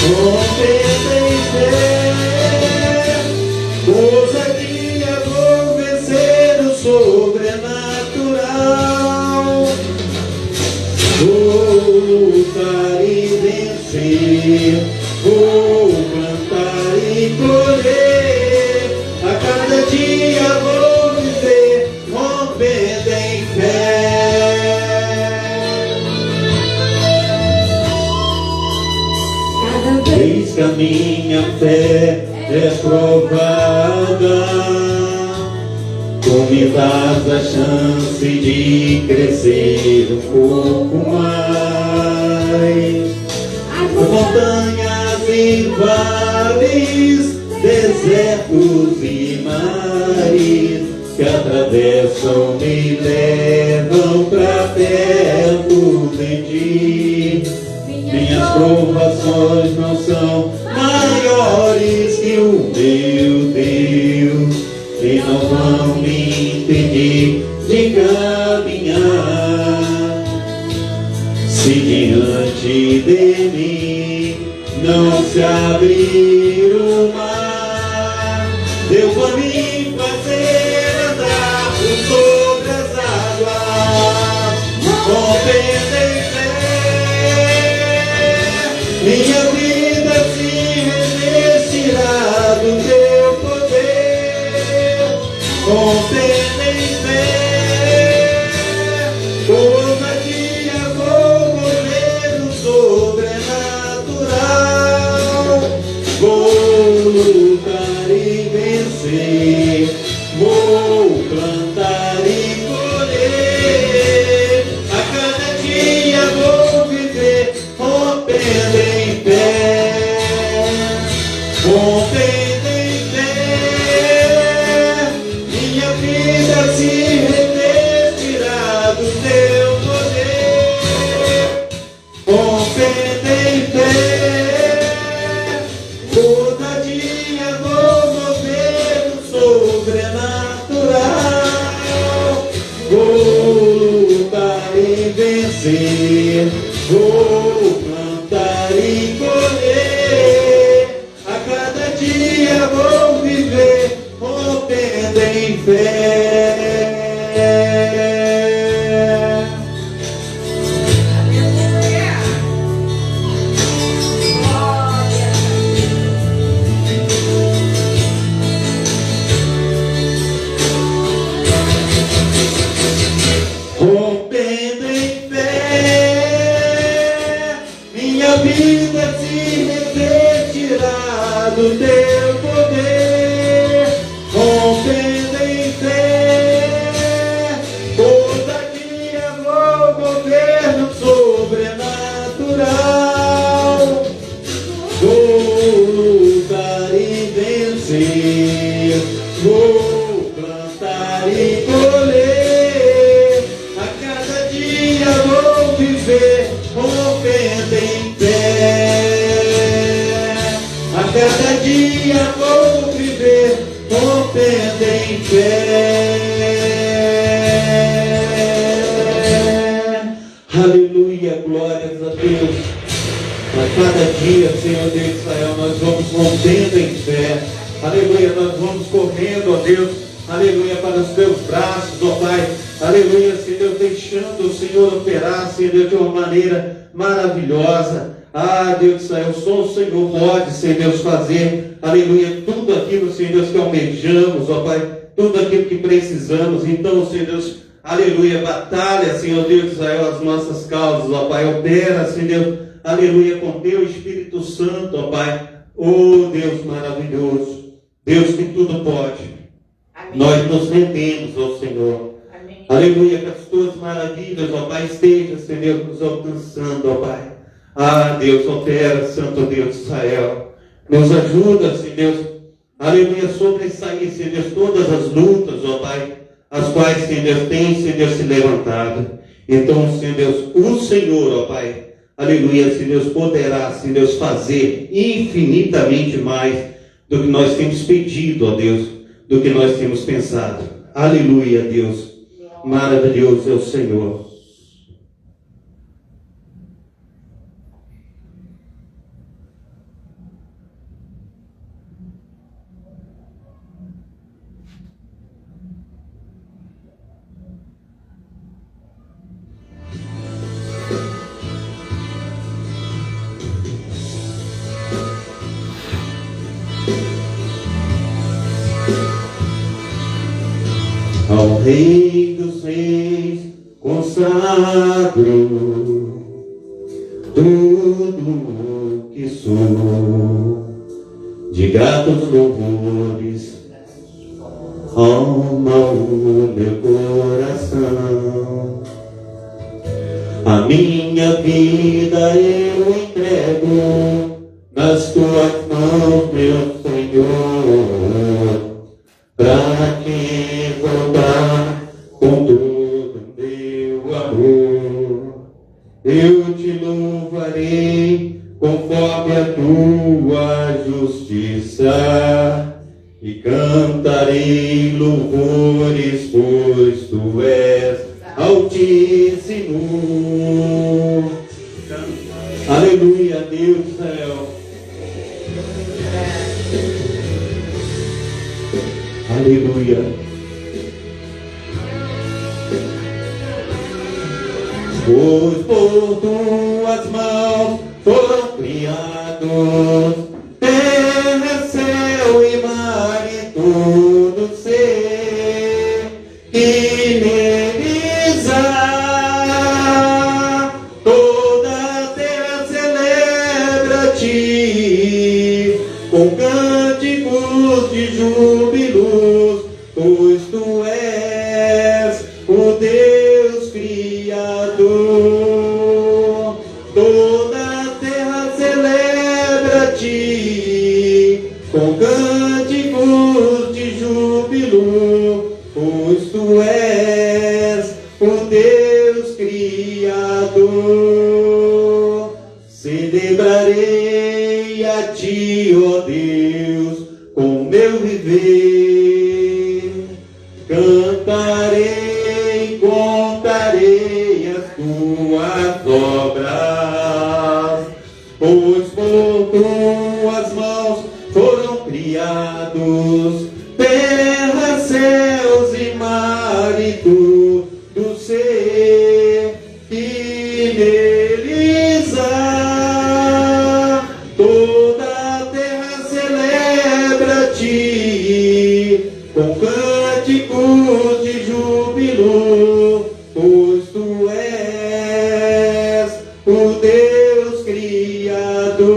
Speaker 5: com fé em fé, ousadia vou vencer o sobrenatural, vou lutar e vencer, vou plantar e colher, a cada dia vou viver, rompendo em fé. Eis que a minha fé é provada, tu me dás a chance de crescer um pouco mais. Montanhas e vales, desertos e mares, que atravessam me levam pra perto de ti. Minhas provações não são maiores que o meu Deus, e não vão me impedir de caminhar. Se diante de mim não se abrir o mar, Deus vai me fazer andar por sobre as águas, rompendo em fé. Minha vida se revestirá do teu poder, com fé em fé, ousadia vou mover o sobrenatural, vou lutar e vencer, vou plantar e colher, a cada dia vou viver, rompendo em fé. rompendo em fé. Ousadia vou mover no sobrenatural. Vou lutar e vencer, vou plantar e colher. A cada dia vou viver rompendo em fé. Rompendo em fé, minha vida se revestirá do teu poder. Rompendo em fé, ousadia vou mover no sobrenatural. Vou lutar e vencer, vou plantar e colher. A cada dia vou viver rompendo em fé. A cada dia vou viver rompendo em fé. Aleluia, glórias a Deus. A cada dia, Senhor Deus de Israel, nós vamos rompendo em fé. Aleluia, nós vamos correndo, ó Deus. Aleluia, para os teus braços, ó Pai. Aleluia, Senhor, deixando o Senhor operar, Senhor, de uma maneira maravilhosa. Ah, Deus de Israel, só o Senhor pode, Senhor Deus, fazer, aleluia, tudo aquilo, Senhor Deus, que almejamos, ó Pai, tudo aquilo que precisamos. Então, Senhor Deus, aleluia, batalha, Senhor Deus de Israel, as nossas causas, ó Pai, opera, Senhor Deus, aleluia, com teu Espírito Santo, ó Pai. Oh, Deus maravilhoso, Deus que tudo pode.
Speaker 4: Amém.
Speaker 5: Nós nos rendemos ao Senhor.
Speaker 4: Amém.
Speaker 5: Aleluia, que as tuas maravilhas, ó Pai, estejam, Senhor, nos alcançando, ó Pai. Ah, Deus, opera, Santo Deus de Israel. Nos ajuda, Senhor Deus. Aleluia, sobressair, Senhor Deus, todas as lutas, ó Pai, as quais, Senhor Deus, tem, Senhor Deus, se levantado. Então, Senhor Deus, o Senhor, ó Pai, aleluia, Senhor Deus, poderá, Senhor Deus, fazer infinitamente mais do que nós temos pedido, ó Deus, do que nós temos pensado. Aleluia, Deus. Maravilhoso é o Senhor. Ao Rei dos Reis consagro tudo que sou, de gratos louvores, alma o meu coração. A minha vida eu entrego nas tuas mãos, meu Senhor, pra te voltar com todo meu amor. Eu te louvarei conforme a tua justiça e cantarei louvores, pois tu és altíssimo. Aleluia, Deus do céu. Aleluia. Pois por tuas mãos foram criados terra, céu e mar e tudo ser que neles há. Toda a terra celebra-te com cânticos de júbilo, pois tu és o Deus Criador. Toda a terra celebra-te com cânticos de júbilo, pois tu és o Deus Criador. Celebrarei a Ti, ó Deus, com meu viver. Cantarei, contarei as Tuas obras, pois por Tuas mãos foram criados terra, céus e mar e tudo ser que neles há. Toda a terra celebra-Te com cânticos de júbilo, pois Tu és o Deus Criador.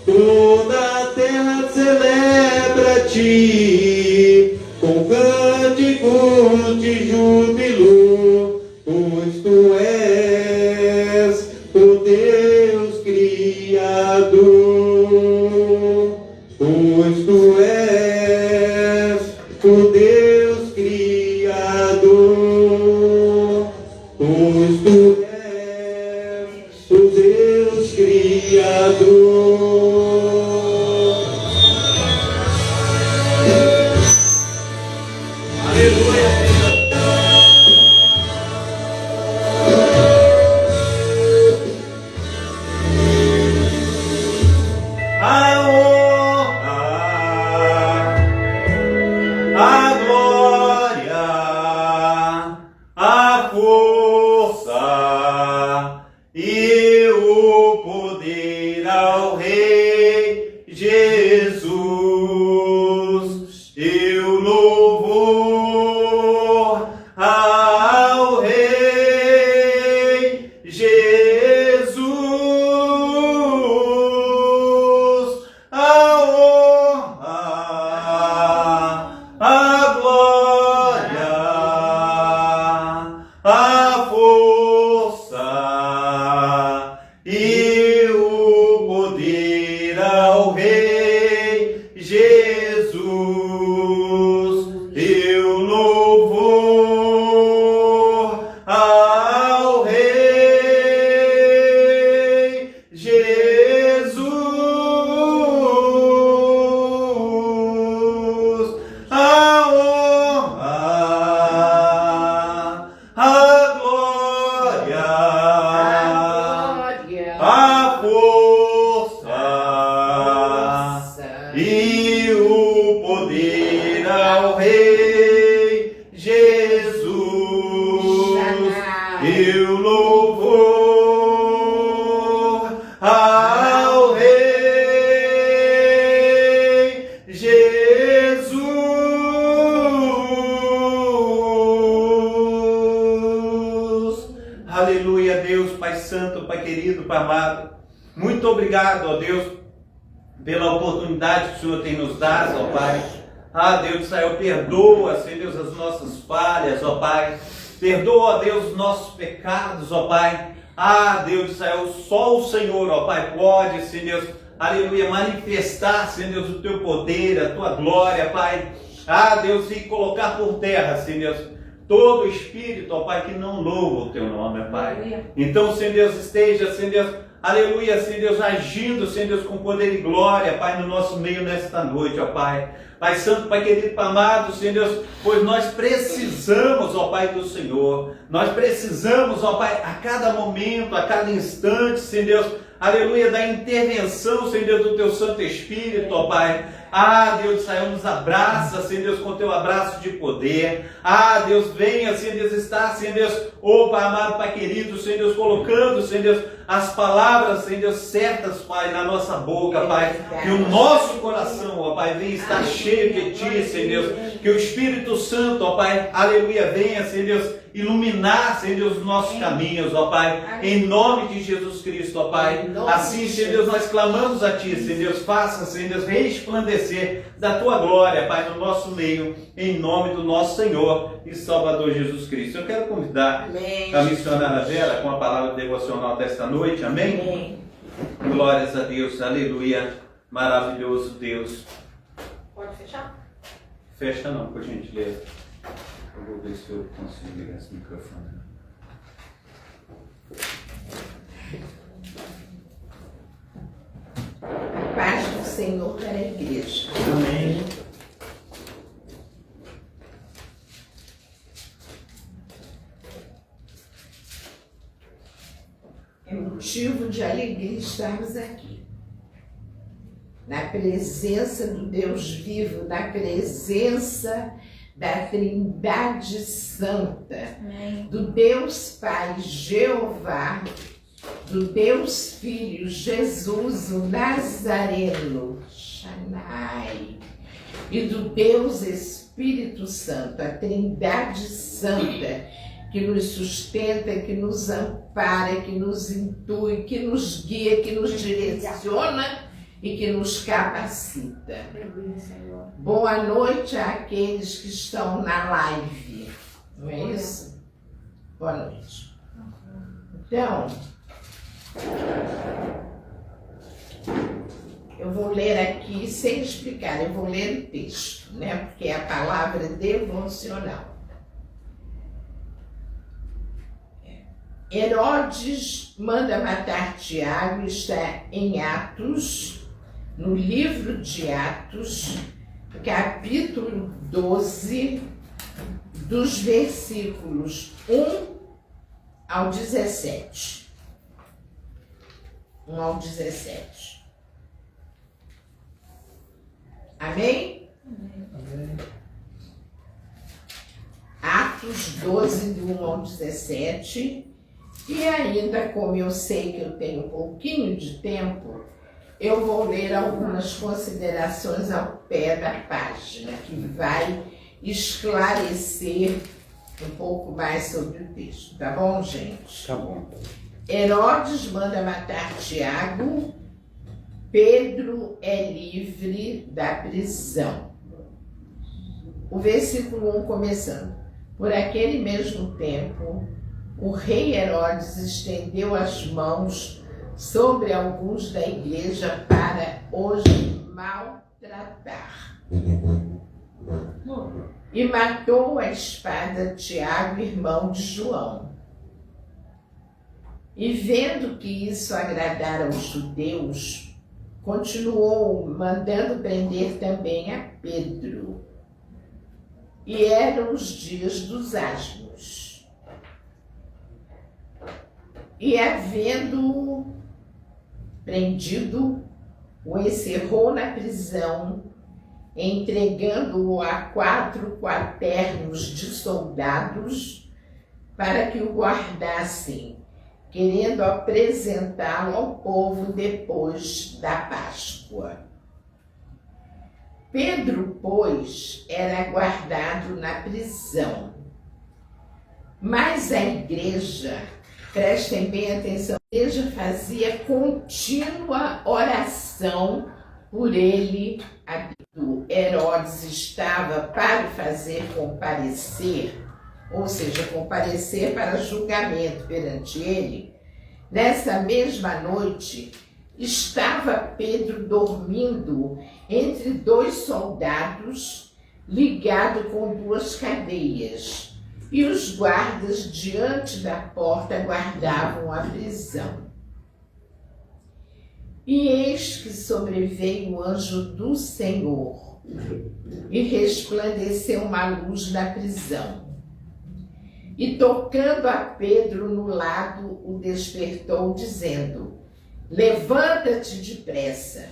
Speaker 5: Toda a terra celebra-Te com cânticos de júbilo, pois Tu és o Deus Criador. Pois Tu és o Deus Criador. Pois Tu és o Deus Criador. A honra, a glória, a força e o poder ao Rei Jesus, e o louvor ao Rei Jesus. A honra, a glória, a força e o poder ao Rei Jesus, e o louvor ao Rei Jesus. A honra, a glória, a força e o poder ao Rei Jesus, e o louvor ao Rei Jesus. Aleluia, Deus, Pai Santo, Pai querido, Pai amado. Muito obrigado, ó Deus, pela oportunidade que o Senhor tem nos dado, ó Pai. Ah, Deus de Israel, perdoa, Senhor Deus, as nossas falhas, ó Pai. Perdoa, Deus, os nossos pecados, ó Pai. Ah, Deus de Israel, só o Senhor, ó Pai, pode, Senhor Deus, aleluia, manifestar, Senhor Deus, o Teu poder, a Tua glória, Pai. Ah, Deus, e colocar por terra, Senhor Deus, todo espírito, ó Pai, que não louva o Teu nome, ó Pai. Então, Senhor Deus, esteja, Senhor Deus, aleluia, Senhor Deus, agindo, Senhor Deus, com poder e glória, Pai, no nosso meio nesta noite, ó Pai. Pai Santo, Pai querido, Pai amado, Senhor Deus, pois nós precisamos, ó Pai, do Senhor. Nós precisamos, ó Pai, a cada momento, a cada instante, Senhor Deus, aleluia, da intervenção, Senhor Deus, do Teu Santo Espírito, ó Pai. Ah, Deus de Israel, nos abraça, Senhor Deus, com Teu abraço de poder. Ah, Deus, venha, Senhor Deus, estar, Senhor Deus, ô Pai amado, Pai querido, Senhor Deus, colocando, Senhor Deus, as palavras, Senhor Deus, certas, Pai, na nossa boca, Pai. Que o nosso coração, ó Pai, venha estar cheio de Ti, Senhor Deus. Que o Espírito Santo, ó Pai, aleluia, venha, Senhor Deus, iluminar, Senhor Deus, os nossos caminhos, ó Pai. Em nome de Jesus Cristo, ó Pai. Assim, Senhor Deus, nós clamamos a Ti, Senhor Deus, faça, Senhor Deus, resplandecer da Tua glória, Pai, no nosso meio, em nome do nosso Senhor e Salvador Jesus Cristo. Eu quero convidar a missionária Vera com a palavra devocional desta noite, amém? Glórias a Deus, aleluia, maravilhoso Deus.
Speaker 4: Pode fechar?
Speaker 5: Fecha não, por gentileza. Eu vou ver se eu consigo ligar esse microfone.
Speaker 6: Senhor para a igreja.
Speaker 5: Amém.
Speaker 6: É motivo de alegria estarmos aqui. Na presença do Deus vivo, na presença da Trindade Santa, do Deus Pai Jeová, do Deus Filho Jesus, o Nazareno, Shaddai, e do Deus Espírito Santo, a Trindade Santa, que nos sustenta, que nos ampara, que nos intui, que nos guia, que nos direciona e que nos capacita. Boa noite àqueles que estão na live, não é isso? Boa noite. Então, eu vou ler aqui sem explicar, eu vou ler o texto, né? Porque é a palavra devocional. Herodes manda matar Tiago, está em Atos, no livro de Atos, capítulo 12, dos versículos 1 ao 17. 1 ao 17. Amém?
Speaker 3: Amém.
Speaker 6: Atos 12, do 1 ao 17. E ainda, como eu sei que eu tenho um pouquinho de tempo, eu vou ler algumas considerações ao pé da página, que vai esclarecer um pouco mais sobre o texto. Tá bom, gente?
Speaker 2: Tá bom.
Speaker 6: Herodes manda matar Tiago. Pedro é livre da prisão. O versículo 1 começando. Por aquele mesmo tempo, o rei Herodes estendeu as mãos sobre alguns da igreja para os maltratar. E matou a espada Tiago, irmão de João. E vendo que isso agradara aos judeus, continuou mandando prender também a Pedro. E eram os dias dos asmos. E havendo prendido, o encerrou na prisão, entregando-o a 4 quaternos de soldados para que o guardassem, querendo apresentá-lo ao povo depois da Páscoa. Pedro, pois, era guardado na prisão, mas a igreja, prestem bem atenção, a igreja fazia contínua oração por ele. Herodes estava para fazer comparecer, ou seja, comparecer para julgamento perante ele. Nessa mesma noite, estava Pedro dormindo entre 2 soldados, ligado com 2 cadeias. E os guardas diante da porta guardavam a prisão. E eis que sobreveio o anjo do Senhor, e resplandeceu uma luz na prisão. E tocando a Pedro no lado, o despertou, dizendo: levanta-te depressa.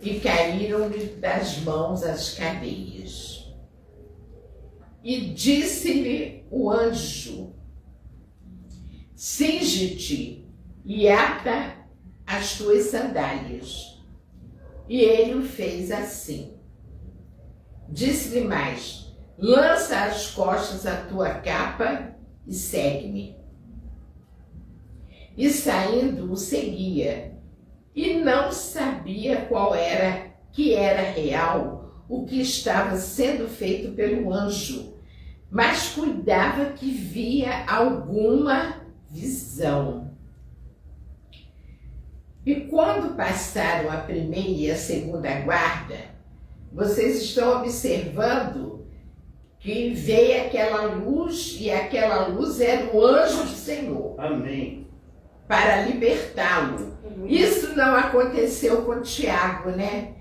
Speaker 6: E caíram-lhe das mãos as cadeias. E disse-lhe o anjo: cinge-te e ata as tuas sandálias. E ele o fez assim. Disse-lhe mais: lança às costas a tua capa e segue-me. E saindo o seguia, e não sabia qual era, que era real o que estava sendo feito pelo anjo, mas cuidava que via alguma visão. E quando passaram a primeira e a segunda guarda, vocês estão observando que veio aquela luz, e aquela luz era o anjo do Senhor.
Speaker 5: Amém.
Speaker 6: Para libertá-lo. Isso não aconteceu com Tiago, né?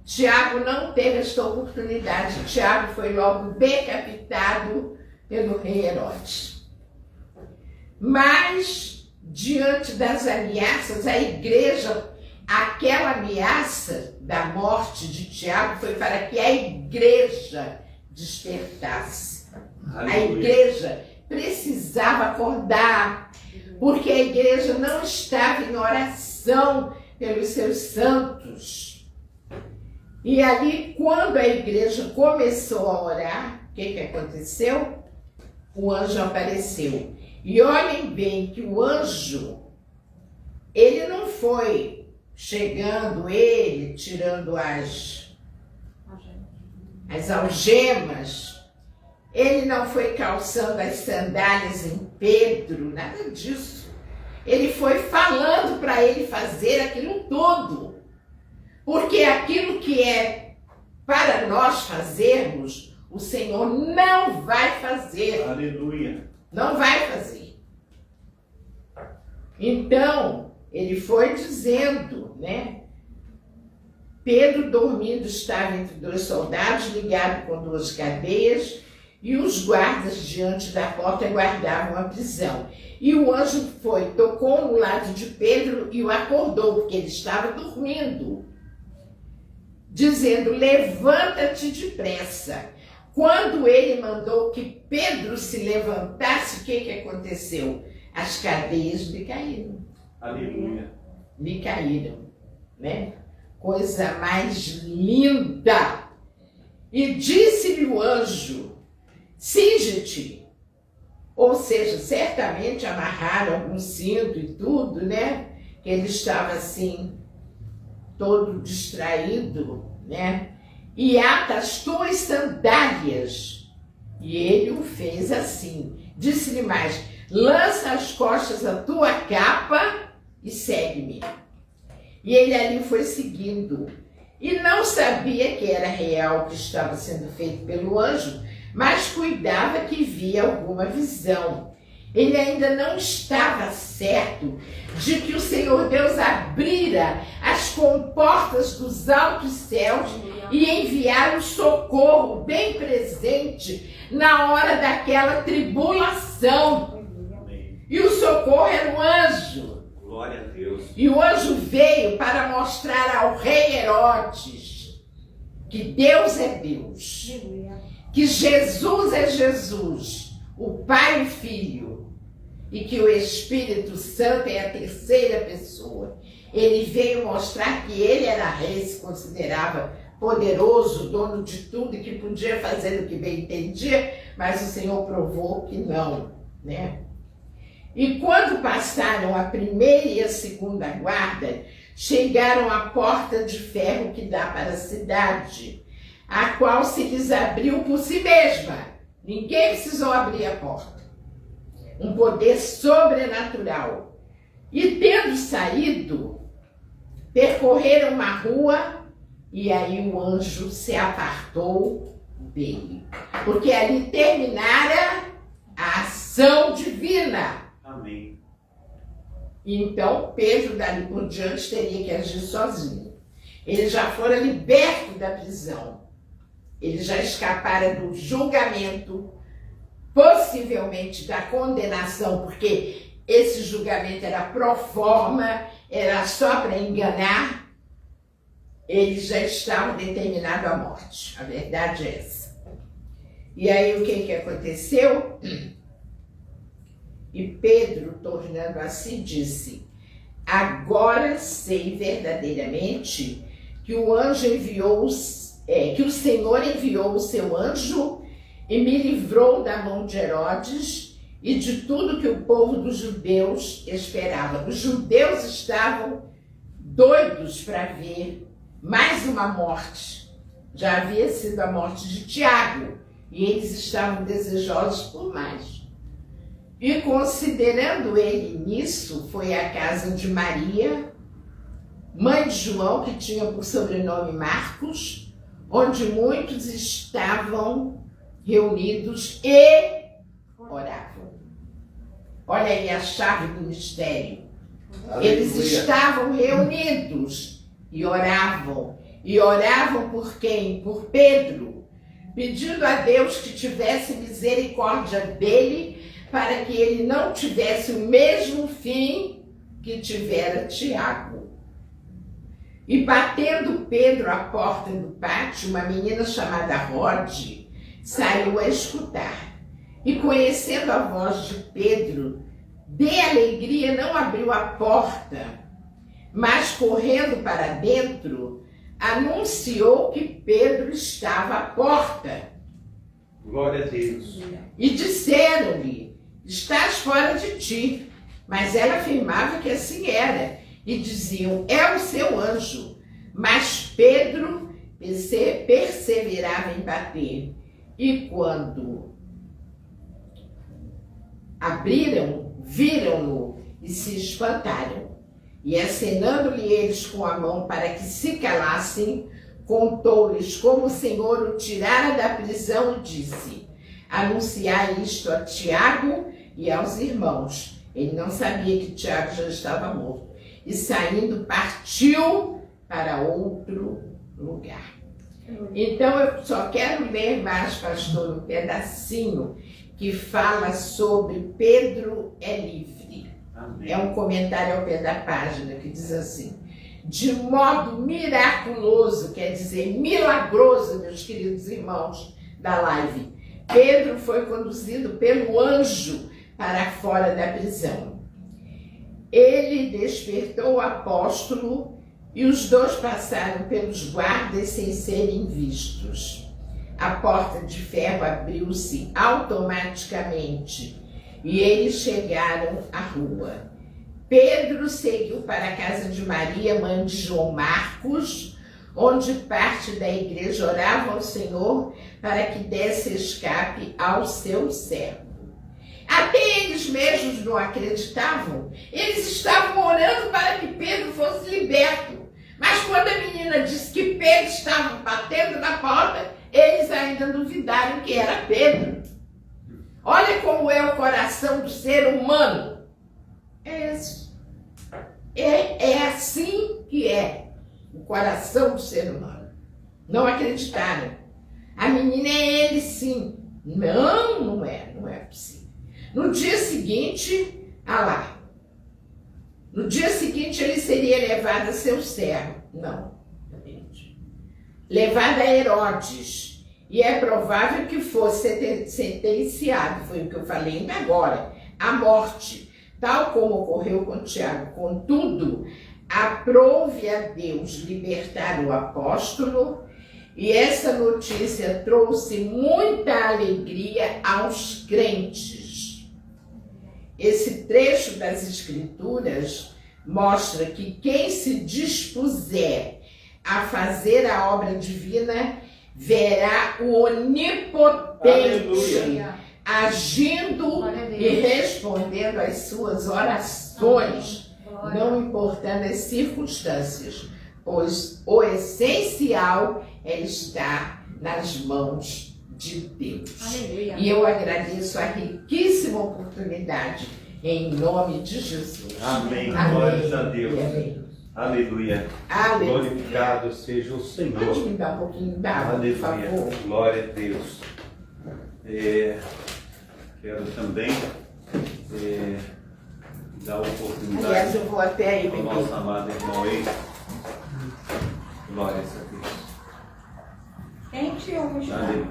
Speaker 6: Tiago não teve esta oportunidade. Tiago foi logo decapitado pelo rei Herodes. Mas, diante das ameaças, a igreja, aquela ameaça da morte de Tiago foi para que a igreja despertasse. A igreja precisava acordar, porque a igreja não estava em oração pelos seus santos. E ali, quando a igreja começou a orar, o que aconteceu? O anjo apareceu. E olhem bem que o anjo, ele não foi chegando, ele tirando as algemas, ele não foi calçando as sandálias em Pedro, nada disso. Ele foi falando para ele fazer aquilo tudo. Porque aquilo que é para nós fazermos, o Senhor não vai fazer.
Speaker 5: Aleluia.
Speaker 6: Não vai fazer. Então, ele foi dizendo, né? Pedro, dormindo, estava entre dois soldados, ligado com duas cadeias, e os guardas diante da porta guardavam a prisão. E o anjo foi, tocou no lado de Pedro e o acordou, porque ele estava dormindo, dizendo: levanta-te depressa. Quando ele mandou que Pedro se levantasse, o que aconteceu? As cadeias lhe caíram.
Speaker 5: Aleluia.
Speaker 6: Lhe caíram, né? Coisa mais linda. E disse-lhe o anjo: cinge-te. Ou seja, certamente amarraram algum cinto e tudo, né? Que ele estava assim, todo distraído, né? E ata as tuas sandálias. E ele o fez assim. Disse-lhe mais: lança às costas a tua capa e segue-me. E ele ali foi seguindo. E não sabia que era real o que estava sendo feito pelo anjo, mas cuidava que via alguma visão. Ele ainda não estava certo de que o Senhor Deus abrira as comportas dos altos céus e enviar o socorro bem presente na hora daquela tribulação. E o socorro era um anjo.
Speaker 5: Glória a Deus.
Speaker 6: E o anjo veio para mostrar ao rei Herodes que Deus é Deus, que Jesus é Jesus, o Pai e o Filho, e que o Espírito Santo é a terceira pessoa. Ele veio mostrar que ele era rei, se considerava poderoso, dono de tudo e que podia fazer o que bem entendia, mas o Senhor provou que não, né? E quando passaram a primeira e a segunda guarda, chegaram à porta de ferro que dá para a cidade, a qual se lhes abriu por si mesma. Ninguém precisou abrir a porta. Um poder sobrenatural. E tendo saído, percorreram uma rua e aí o anjo se apartou dele. Porque ali terminara a ação divina.
Speaker 5: Amém.
Speaker 6: Então, Pedro, dali por diante, teria que agir sozinho. Ele já fora liberto da prisão. Ele já escapara do julgamento, possivelmente da condenação, porque esse julgamento era pro forma, era só para enganar. Eles já estavam determinados à morte. A verdade é essa. E aí o que aconteceu? E Pedro, tornando a si, disse: agora sei verdadeiramente que o anjo enviou, que o Senhor enviou o seu anjo e me livrou da mão de Herodes e de tudo que o povo dos judeus esperava. Os judeus estavam doidos para ver mais uma morte. Já havia sido a morte de Tiago e eles estavam desejosos por mais. E considerando ele nisso, foi à casa de Maria, mãe de João, que tinha por sobrenome Marcos, onde muitos estavam reunidos e oravam. Olha aí a chave do mistério. Eles estavam reunidos e oravam. E oravam por quem? Por Pedro, pedindo a Deus que tivesse misericórdia dele, para que ele não tivesse o mesmo fim que tivera Tiago. E batendo Pedro à porta do pátio, uma menina chamada Rod saiu a escutar. E conhecendo a voz de Pedro, de alegria não abriu a porta, mas correndo para dentro, anunciou que Pedro estava à porta.
Speaker 2: Glória a Deus.
Speaker 6: E disseram-lhe: estás fora de ti. Mas ela afirmava que assim era. E diziam: é o seu anjo. Mas Pedro perseverava em bater. E quando abriram, viram-no e se espantaram. E acenando-lhe eles com a mão para que se calassem, contou-lhes como o Senhor o tirara da prisão e disse: anunciai isto a Tiago e aos irmãos. Ele não sabia que Tiago já estava morto. E saindo, partiu para outro lugar. Então eu só quero ler mais, pastor, um pedacinho que fala sobre Pedro é livre.
Speaker 2: Amém.
Speaker 6: É um comentário ao pé da página que diz assim: de modo miraculoso, quer dizer milagroso, meus queridos irmãos da live, Pedro foi conduzido pelo anjo para fora da prisão. Ele despertou o apóstolo e os dois passaram pelos guardas sem serem vistos. A porta de ferro abriu-se automaticamente e eles chegaram à rua. Pedro seguiu para a casa de Maria, mãe de João Marcos, onde parte da igreja orava ao Senhor para que desse escape ao seu servo. Até eles mesmos não acreditavam. Eles estavam orando para que Pedro fosse liberto. Mas quando a menina disse que Pedro estava batendo na porta, eles ainda duvidaram que era Pedro. Olha como é o coração do ser humano. É isso. É assim que é o coração do ser humano. Não acreditaram. A menina é ele sim. Não é possível. No dia seguinte, no dia seguinte ele seria levado a seu servo. Não, levado a Herodes. E é provável que fosse sentenciado, foi o que eu falei ainda agora, à morte, tal como ocorreu com Tiago. Contudo, aprouve a Deus libertar o apóstolo, e essa notícia trouxe muita alegria aos crentes. Esse trecho das Escrituras mostra que quem se dispuser a fazer a obra divina verá o Onipotente
Speaker 2: Aleluia.
Speaker 6: agindo e respondendo às suas orações, não importando as circunstâncias, pois o essencial é estar nas mãos de Deus.
Speaker 4: Aleluia.
Speaker 6: E eu agradeço a riquíssima oportunidade em nome de Jesus.
Speaker 2: Amém.
Speaker 6: Amém.
Speaker 2: Glórias a Deus.
Speaker 6: Amém.
Speaker 2: Aleluia.
Speaker 6: Aleluia.
Speaker 2: Glorificado seja o
Speaker 6: Pode
Speaker 2: Senhor.
Speaker 6: me dar um pouquinho d'água, por favor?
Speaker 2: Aleluia. Glória a Deus. Quero também dar a
Speaker 6: Aliás,
Speaker 2: oportunidade
Speaker 6: eu vou até aí,
Speaker 2: ao nosso
Speaker 6: bebê.
Speaker 2: amado irmão aí. Glória a Deus.
Speaker 4: Quente ou misturado?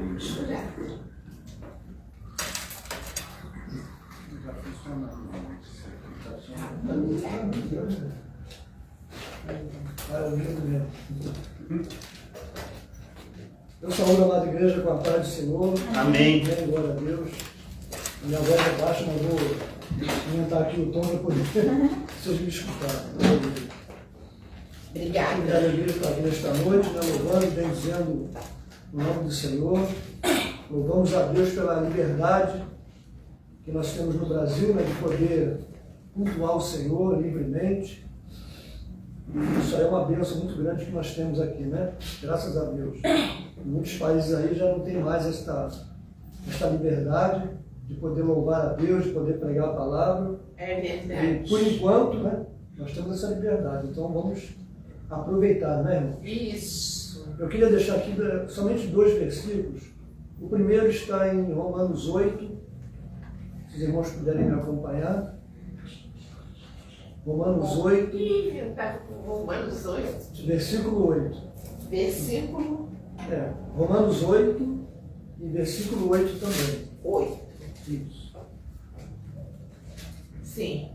Speaker 2: Aleluia.
Speaker 3: Maravilha. Eu saúdo a amada igreja com a paz do Senhor.
Speaker 2: Amém.
Speaker 3: Amém, glória a Deus. Minha voz é baixa, mas vou aumentar aqui o tom para poder vocês me escutarem.
Speaker 6: Obrigada.
Speaker 3: Obrigado, igreja, por estar aqui nesta noite, né, louvando e bendizendo o nome do Senhor. Louvamos a Deus pela liberdade que nós temos no Brasil, né, de poder cultuar o Senhor livremente. E isso aí é uma bênção muito grande que nós temos aqui, né? Graças a Deus. Em muitos países aí já não tem mais esta liberdade de poder louvar a Deus, de poder pregar a palavra.
Speaker 6: É
Speaker 3: E
Speaker 6: verdade.
Speaker 3: por enquanto, né, nós temos essa liberdade. Então vamos aproveitar, né, irmão?
Speaker 6: Isso.
Speaker 3: Eu queria deixar aqui somente 2 versículos. O primeiro está em Romanos 8, se os irmãos puderem me acompanhar. Romanos 8,
Speaker 6: Está com Romanos 8.
Speaker 3: versículo 8.
Speaker 6: Versículo
Speaker 3: Romanos 8 e versículo 8 também.
Speaker 6: 8.
Speaker 3: Isso.
Speaker 6: Sim.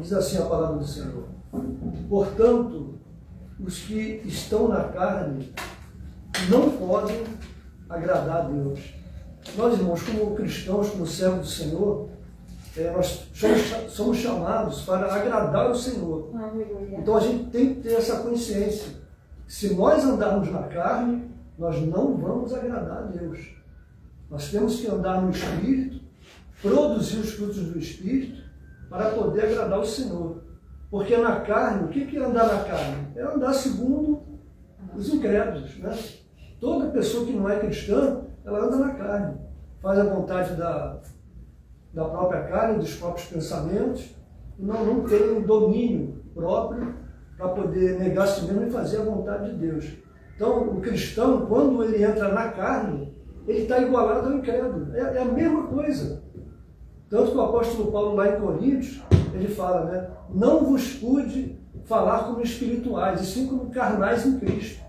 Speaker 3: Diz assim a palavra do Senhor. Portanto, os que estão na carne não podem agradar a Deus. Nós, irmãos, como cristãos, como servos do Senhor, nós somos chamados para agradar o Senhor. Então a gente tem que ter essa consciência. Se nós andarmos na carne, nós não vamos agradar a Deus. Nós temos que andar no Espírito, produzir os frutos do Espírito, para poder agradar o Senhor. Porque na carne, o que é andar na carne? É andar segundo os incrédulos, né? Toda pessoa que não é cristã, ela anda na carne. Faz a vontade da própria carne, dos próprios pensamentos, e não tem um domínio próprio para poder negar a si mesmo e fazer a vontade de Deus. Então, o cristão, quando ele entra na carne, ele está igualado ao incrédulo. É a mesma coisa. Tanto que o apóstolo Paulo, lá em Coríntios, ele fala, né? Não vos pude falar como espirituais, e sim como carnais em Cristo.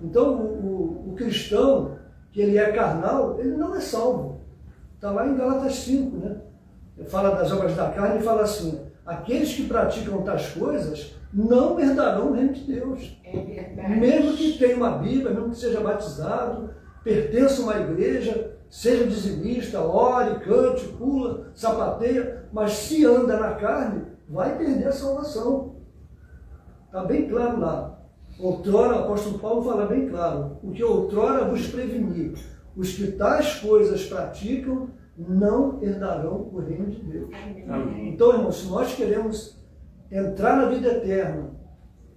Speaker 3: Então, o cristão, que ele é carnal, ele não é salvo. Está lá em Gálatas 5, né? Ele fala das obras da carne e fala assim: aqueles que praticam tais coisas não herdarão o reino de Deus.
Speaker 6: É verdade.
Speaker 3: Mesmo que tenha uma Bíblia, mesmo que seja batizado, pertença a uma igreja, seja dizimista, ore, cante, pula, sapateia, mas se anda na carne, vai perder a salvação. Está bem claro lá. Outrora, o apóstolo Paulo fala bem claro: o que outrora vos preveni, os que tais coisas praticam, não herdarão o reino de Deus.
Speaker 5: Amém.
Speaker 3: Então, irmãos, se nós queremos entrar na vida eterna,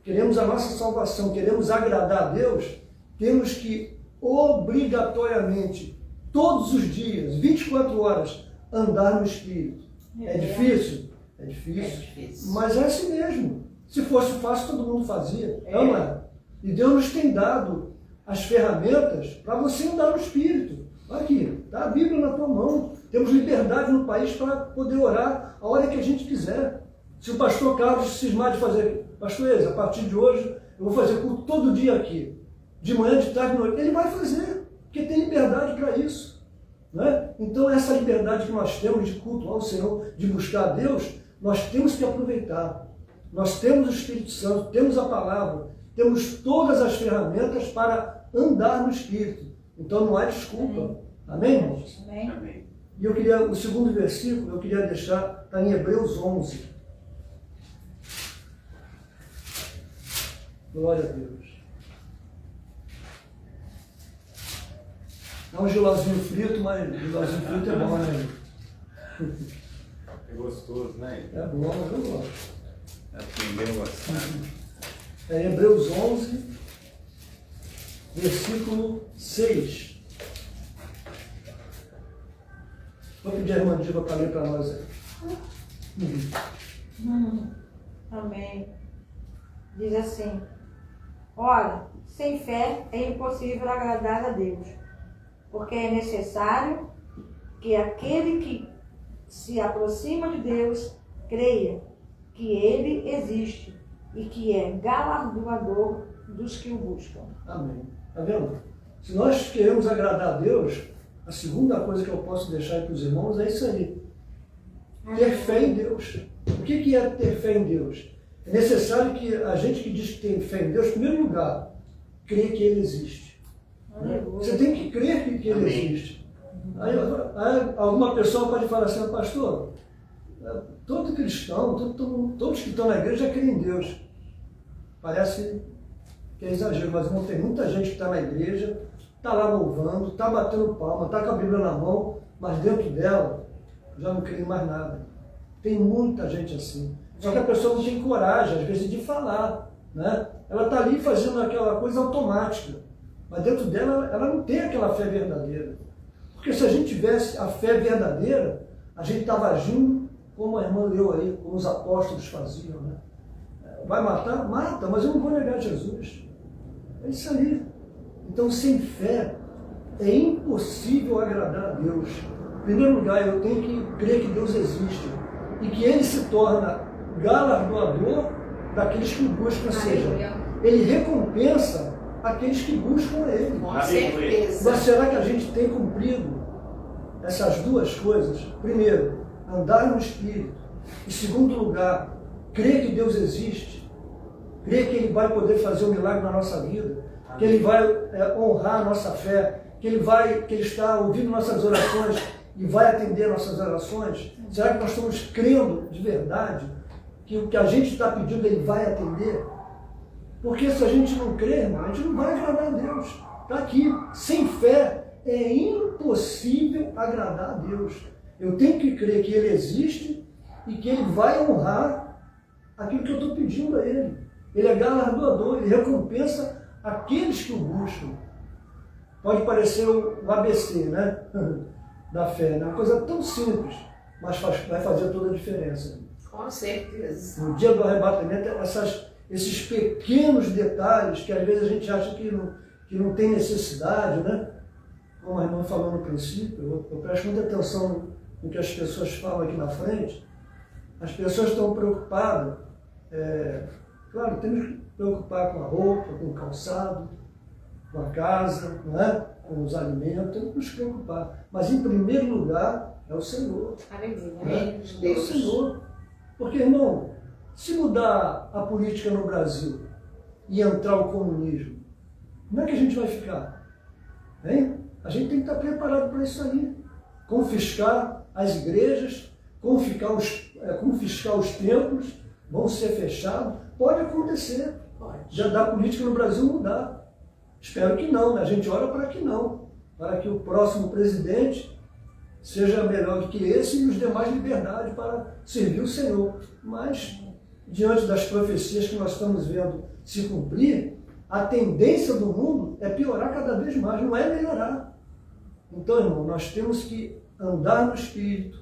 Speaker 3: queremos a nossa salvação, queremos agradar a Deus, temos que obrigatoriamente, todos os dias, 24 horas, andar no Espírito. É difícil? É difícil.
Speaker 6: É difícil.
Speaker 3: Mas é assim mesmo. Se fosse fácil, todo mundo fazia. Não é? E Deus nos tem dado as ferramentas para você andar no Espírito. Aqui, está a Bíblia na tua mão. Temos liberdade no país para poder orar a hora que a gente quiser. Se o pastor Carlos cismar de fazer, pastor Eza, a partir de hoje eu vou fazer culto todo dia aqui, de manhã, de tarde, de noite, ele vai fazer, porque tem liberdade para isso. Né? Então essa liberdade que nós temos de cultuar o Senhor, de buscar a Deus, nós temos que aproveitar. Nós temos o Espírito Santo, temos a palavra, temos todas as ferramentas para andar no Espírito. Então não há desculpa. Amém, irmãos?
Speaker 1: Amém.
Speaker 5: Amém.
Speaker 3: E o segundo versículo, eu queria deixar, está em Hebreus 11. Glória a Deus. É um gelauzinho frito, mas gelauzinho frito é bom, né?
Speaker 5: É gostoso, né?
Speaker 3: É bom, mas eu gosto.
Speaker 5: Aprendeu bastante.
Speaker 3: É Hebreus 11, versículo 6. Vou pedir a irmã Diva para ler para nós aí.
Speaker 7: Amém. Diz assim: ora, sem fé é impossível agradar a Deus, porque é necessário que aquele que se aproxima de Deus creia que Ele existe e que é galardoador dos que o buscam.
Speaker 3: Amém. Está vendo? Se nós queremos agradar a Deus, a segunda coisa que eu posso deixar aí para os irmãos é isso aí. Ter fé em Deus. O que é ter fé em Deus? É necessário que a gente que diz que tem fé em Deus, em primeiro lugar, crê que Ele existe. Você tem que crer que Ele
Speaker 5: Amém.
Speaker 3: existe. Aí alguma pessoa pode falar assim: pastor, todo cristão, todos que estão na igreja creem em Deus. Parece que é exagero, mas não tem muita gente que está na igreja, está lá louvando, está batendo palma, está com a Bíblia na mão, mas dentro dela já não crê em mais nada. Tem muita gente assim. Só que a pessoa não tem coragem, às vezes, de falar. Né? Ela está ali fazendo aquela coisa automática, mas dentro dela ela não tem aquela fé verdadeira. Porque se a gente tivesse a fé verdadeira, a gente estava agindo como a irmã leu aí, como os apóstolos faziam. Né? Vai matar? Mata, mas eu não vou negar Jesus. É isso aí. Então, sem fé, é impossível agradar a Deus. Em primeiro lugar, eu tenho que crer que Deus existe e que Ele se torna galardoador daqueles que o buscam, ou seja, Ele recompensa aqueles que buscam a Ele.
Speaker 6: Com certeza.
Speaker 3: Mas será que a gente tem cumprido essas duas coisas? Primeiro, andar no Espírito. Em segundo lugar, crer que Deus existe. Crer que Ele vai poder fazer um milagre na nossa vida. Que Ele vai honrar a nossa fé. Que Ele está ouvindo nossas orações e vai atender nossas orações. Será que nós estamos crendo de verdade que o que a gente está pedindo Ele vai atender? Porque se a gente não crer, irmão, a gente não vai agradar a Deus. Está aqui. Sem fé é impossível agradar a Deus. Eu tenho que crer que Ele existe e que Ele vai honrar aquilo que eu estou pedindo a Ele. Ele é galardoador, Ele recompensa aqueles que o buscam. Pode parecer o ABC, né? Da fé, né? Uma coisa tão simples, mas vai fazer toda a diferença.
Speaker 6: Com certeza.
Speaker 3: No dia do arrebatamento, esses pequenos detalhes que às vezes a gente acha que não tem necessidade, né? Como a irmã falou no princípio, eu presto muita atenção no que as pessoas falam aqui na frente. As pessoas estão preocupadas, claro, temos que preocupar com a roupa, com o calçado, com a casa, não é? Com os alimentos, temos que nos preocupar. Mas em primeiro lugar é o Senhor.
Speaker 6: Aleluia.
Speaker 3: É o Senhor. Porque, irmão, se mudar a política no Brasil e entrar o comunismo, como é que a gente vai ficar? Hein? A gente tem que estar preparado para isso aí. Confiscar as igrejas, confiscar os templos, vão ser fechados. Pode acontecer. Já da política no Brasil mudar. Espero que não, né? A gente ora para que não. Para que o próximo presidente seja melhor do que esse e nos dê mais liberdade para servir o Senhor. Mas, diante das profecias que nós estamos vendo se cumprir, a tendência do mundo é piorar cada vez mais, não é melhorar. Então, irmão, nós temos que andar no Espírito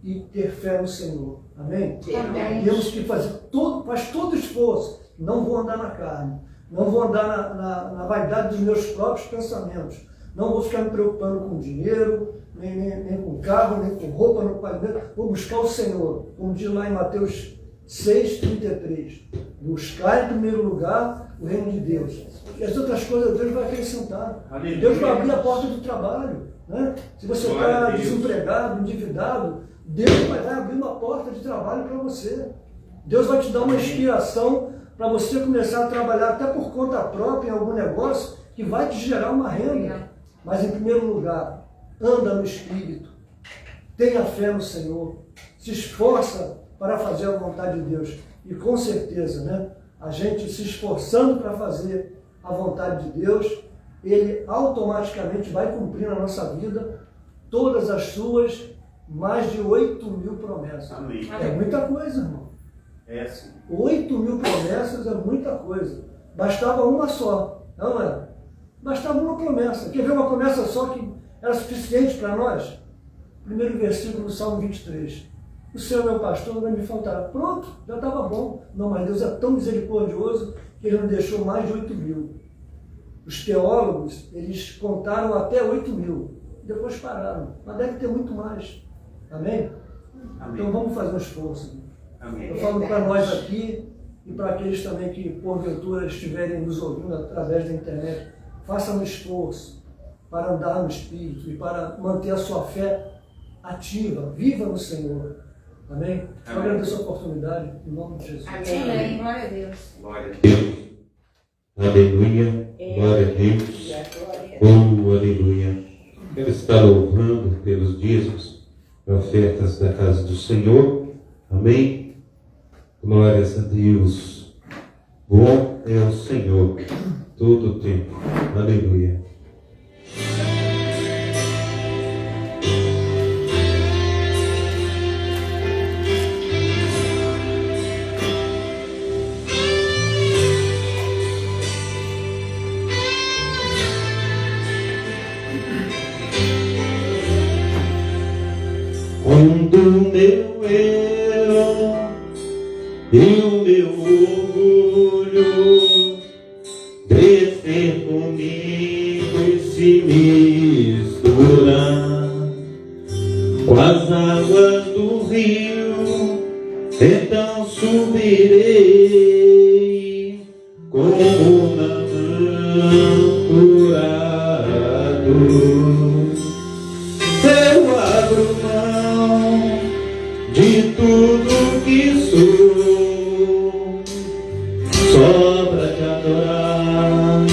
Speaker 3: e ter fé no Senhor. Amém?
Speaker 6: Amém.
Speaker 3: Temos que fazer todo esforço. Não vou andar na carne. Não vou andar na vaidade dos meus próprios pensamentos. Não vou ficar me preocupando com dinheiro, nem com carro, nem com roupa, nem com alimento. Vou buscar o Senhor. Como diz lá em Mateus 6,33. Buscar em primeiro lugar o reino de Deus. E as outras coisas Deus vai acrescentar.
Speaker 2: Aleluia.
Speaker 3: Deus vai abrir a porta do trabalho. Né? Se você está desempregado, endividado, Deus vai abrir uma porta de trabalho para você. Deus vai te dar uma inspiração para você começar a trabalhar até por conta própria em algum negócio que vai te gerar uma renda. Mas em primeiro lugar, anda no Espírito, tenha fé no Senhor, se esforça para fazer a vontade de Deus. E com certeza, né, a gente se esforçando para fazer a vontade de Deus, Ele automaticamente vai cumprir na nossa vida todas as suas mais de 8.000 promessas.
Speaker 2: Amém.
Speaker 3: É muita coisa, irmão.
Speaker 2: É sim.
Speaker 3: 8.000 promessas é muita coisa. Bastava uma só, não é? Bastava uma promessa. Quer ver uma promessa só que era suficiente para nós? Primeiro versículo do Salmo 23. O Senhor é meu pastor, não vai me faltar. Pronto, já estava bom. Não, mas Deus é tão misericordioso que Ele não deixou mais de 8.000. Os teólogos, eles contaram até 8.000. Depois pararam. Mas deve ter muito mais. Amém?
Speaker 2: Amém.
Speaker 3: Então vamos fazer um esforço.
Speaker 2: Amém.
Speaker 3: Eu falo para nós aqui e para aqueles também que porventura estiverem nos ouvindo através da internet, façam um esforço para andar no Espírito e para manter a sua fé ativa, viva no Senhor. Amém? Eu agradeço a oportunidade, em nome de Jesus.
Speaker 6: Amém.
Speaker 7: Glória a Deus.
Speaker 2: Glória a Deus.
Speaker 8: Aleluia. Glória a Deus.
Speaker 6: E agora
Speaker 8: Oh, aleluia. Quero estar louvando pelos dízimos e ofertas da casa do Senhor. Amém. Glórias a Deus. Bom é o Senhor todo o tempo. Aleluia. Quando o meu eu e o meu orgulho se misturar com as águas do rio, então subirei como Naamã curado. Eu abro mão de tudo que sou, só pra te adorar,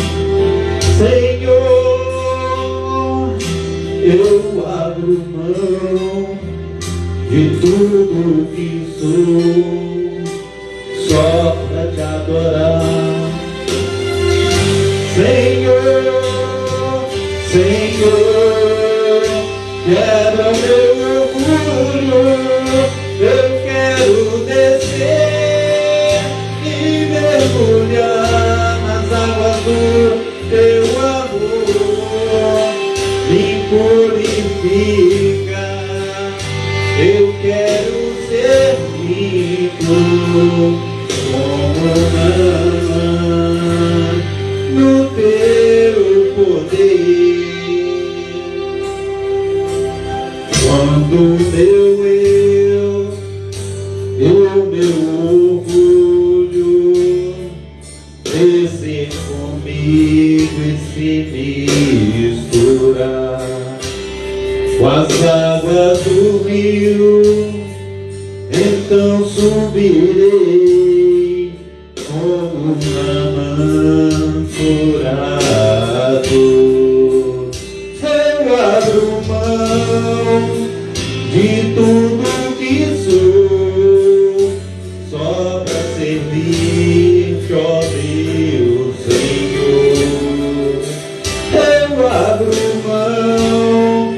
Speaker 8: Senhor. Eu abro mão de tudo que sou, só pra te adorar, Senhor. Senhor, quebra meu orgulho, eu quero descer e mergulhar nas águas do teu amor. Me purifica, eu quero ser limpo como Naamã no teu poder. Quando meu meu orgulho descer comigo e se misturar com as águas do rio, então subirei como Naamã curado. Eu abro mão de tudo que sou, só pra servir-te, ó Deus, Senhor. Eu abro mão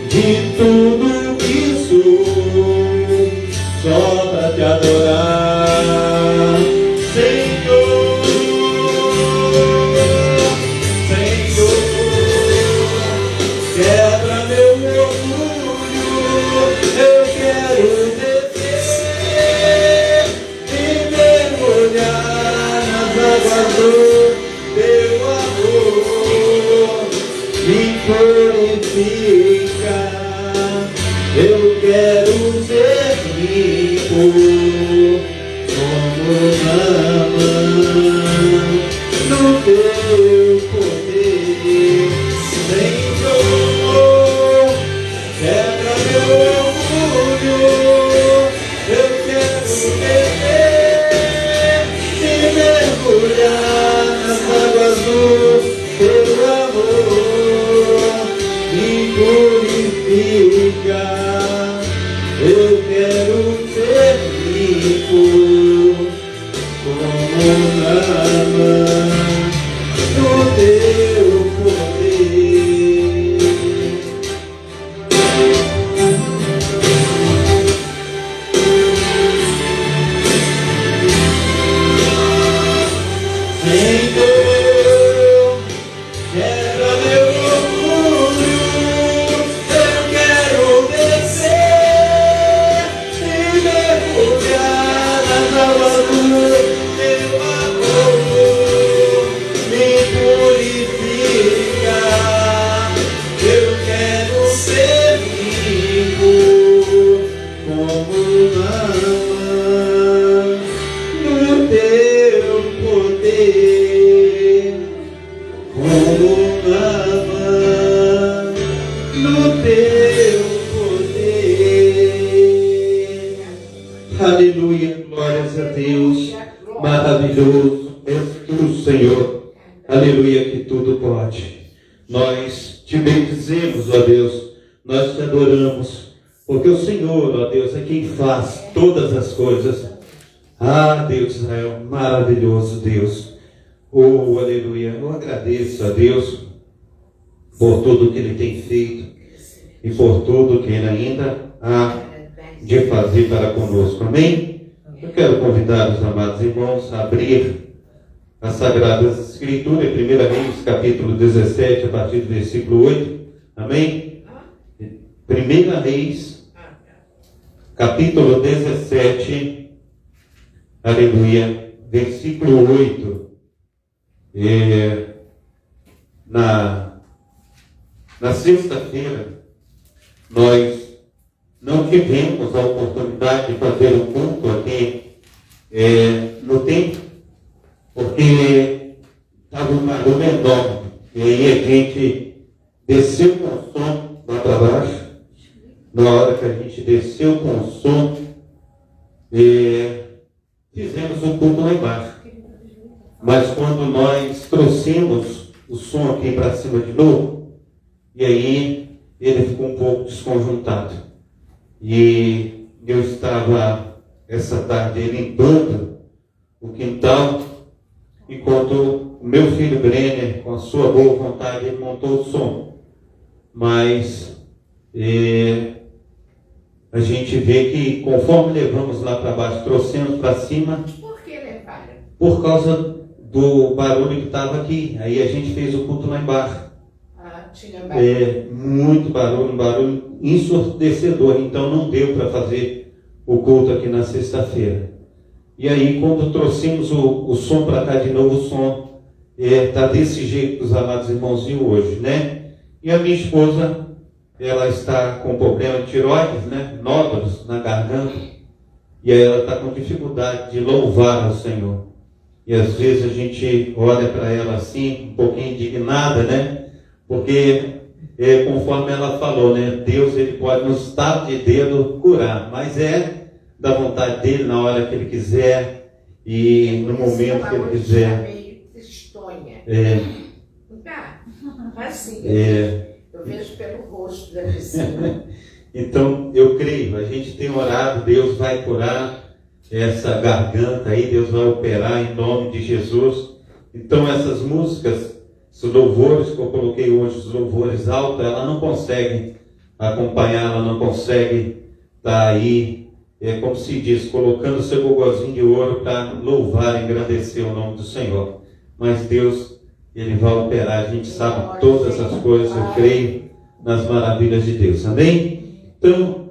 Speaker 8: de tudo que sou, só pra te adorar, Senhor. Senhor, quebra meu orgulho, eu quero descer e mergulhar nas águas do teu amor. Me purifica, eu quero ser limpo como Naamã no teu poder, Senhor. Quebra meu orgulho, eu quero beber e mergulhar nas águas do teu amor. Me purifica, eu quero ser limpo como Naamã no teu poder. Senhor, quebra meu orgulho, eu quero descer e mergulhar nas águas do teu amor. Me purifica, eu quero ser limpo como Naamã no teu poder, como Naamã no teu poder. Aleluia, glórias a Deus, maravilhoso és tu, Senhor. Aleluia, que tudo pode. Nós te bendizemos, ó Deus, nós te adoramos, porque o Senhor, ó Deus, é quem faz todas as coisas. Ah, Deus de Israel, maravilhoso Deus. Oh, aleluia. Eu agradeço a Deus por tudo que Ele tem feito e por tudo que Ele ainda há de fazer para conosco. Amém? Eu quero convidar os amados irmãos a abrir as Sagradas Escrituras, 1 Reis, capítulo 17, a partir do versículo 8. Amém? 1 Reis, capítulo 17, aleluia, versículo 8. Na Na sexta-feira, nós não tivemos a oportunidade de fazer um culto aqui no templo, porque estava um barulho enorme. E aí a gente desceu com o som lá para baixo. Na hora que a gente desceu com o som, fizemos um culto lá embaixo. Mas quando nós trouxemos o som aqui para cima de novo, e aí ele ficou um pouco desconjuntado. E eu estava essa tarde limpando o quintal, enquanto o meu filho Brenner, com a sua boa vontade, ele montou o som. Mas a gente vê que conforme levamos lá para baixo, trouxemos para cima.
Speaker 6: Por que levaram?
Speaker 8: Por causa do barulho que estava aqui. Aí a gente fez o culto lá embaixo.
Speaker 6: Tinha barulho.
Speaker 8: Muito barulho, um barulho ensurdecedor. Então não deu para fazer o culto aqui na sexta-feira. E aí quando trouxemos o som para cá de novo, o som está desse jeito que os amados irmãos viram hoje, né? E a minha esposa, ela está com problema de tireoides, né? Nódulos na garganta. E aí ela está com dificuldade de louvar ao Senhor. E às vezes a gente olha para ela assim, um pouquinho indignada, né? Porque, conforme ela falou, né? Deus, ele pode no estado de dedo curar, mas é da vontade dele na hora que ele quiser e no momento que ele quiser.
Speaker 6: Meio tristonha. Tá, assim. Eu vejo pelo rosto da vizinha.
Speaker 8: Então, eu creio, a gente tem orado, Deus vai curar essa garganta aí, Deus vai operar em nome de Jesus. Então, essas músicas, esses louvores que eu coloquei hoje, os louvores altos, ela não consegue acompanhar, ela não consegue estar aí, como se diz, colocando o seu gogozinho de ouro para louvar e engrandecer o nome do Senhor. Mas Deus, ele vai operar, a gente sabe todas as coisas, eu creio nas maravilhas de Deus. Amém? Então,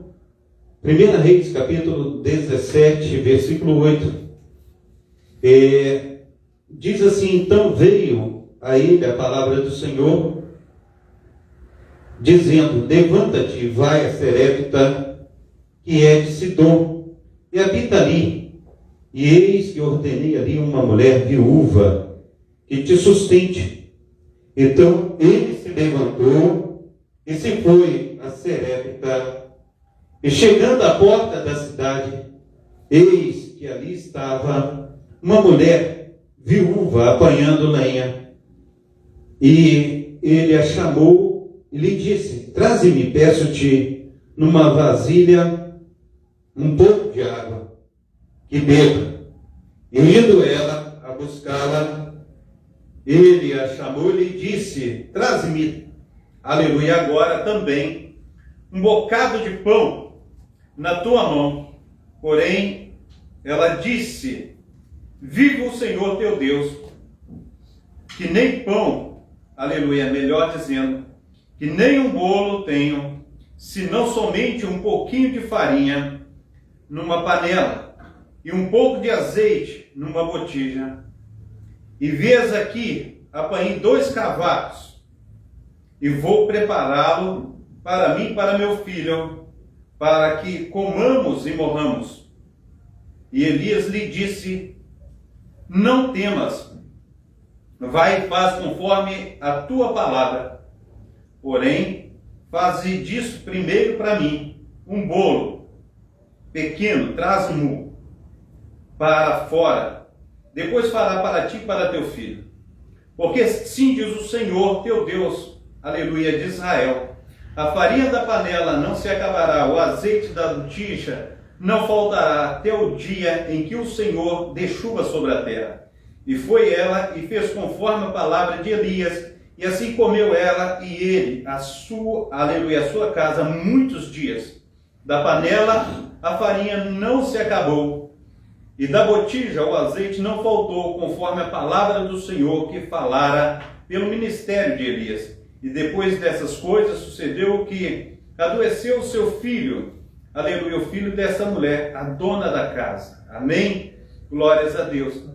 Speaker 8: 1 Reis, capítulo 17, versículo 8. Diz assim: então veio a ele a palavra do Senhor, dizendo: levanta-te e vai a Serepta, que é de Sidom, e habita ali. E eis que ordenei ali uma mulher viúva, que te sustente. Então ele se levantou e se foi a Serepta. E chegando à porta da cidade, eis que ali estava uma mulher viúva apanhando lenha. E ele a chamou e lhe disse: traze-me, peço-te, numa vasilha um pouco de água, que beba. E indo ela a buscá-la, ele a chamou e lhe disse: traze-me, aleluia, agora também um bocado de pão na tua mão. Porém, ela disse: viva o Senhor teu Deus, que nem pão, aleluia, melhor dizendo, que nem um bolo tenho, senão somente um pouquinho de farinha numa panela e um pouco de azeite numa botija. E vês aqui, apanhei 2 cavacos e vou prepará-lo para mim e para meu filho, para que comamos e morramos. E Elias lhe disse: não temas, vai e faz conforme a tua palavra. Porém, faze disso primeiro para mim um bolo pequeno, traz-mo para fora, depois fará para ti e para teu filho. Porque sim diz o Senhor teu Deus, aleluia, de Israel: a farinha da panela não se acabará, o azeite da botija não faltará, até o dia em que o Senhor dê chuva sobre a terra. E foi ela e fez conforme a palavra de Elias, e assim comeu ela e ele, a sua casa, muitos dias. Da panela a farinha não se acabou, e da botija o azeite não faltou, conforme a palavra do Senhor que falara pelo ministério de Elias. E depois dessas coisas sucedeu que adoeceu o seu filho, aleluia, o filho dessa mulher, a dona da casa. Amém? Glórias a Deus.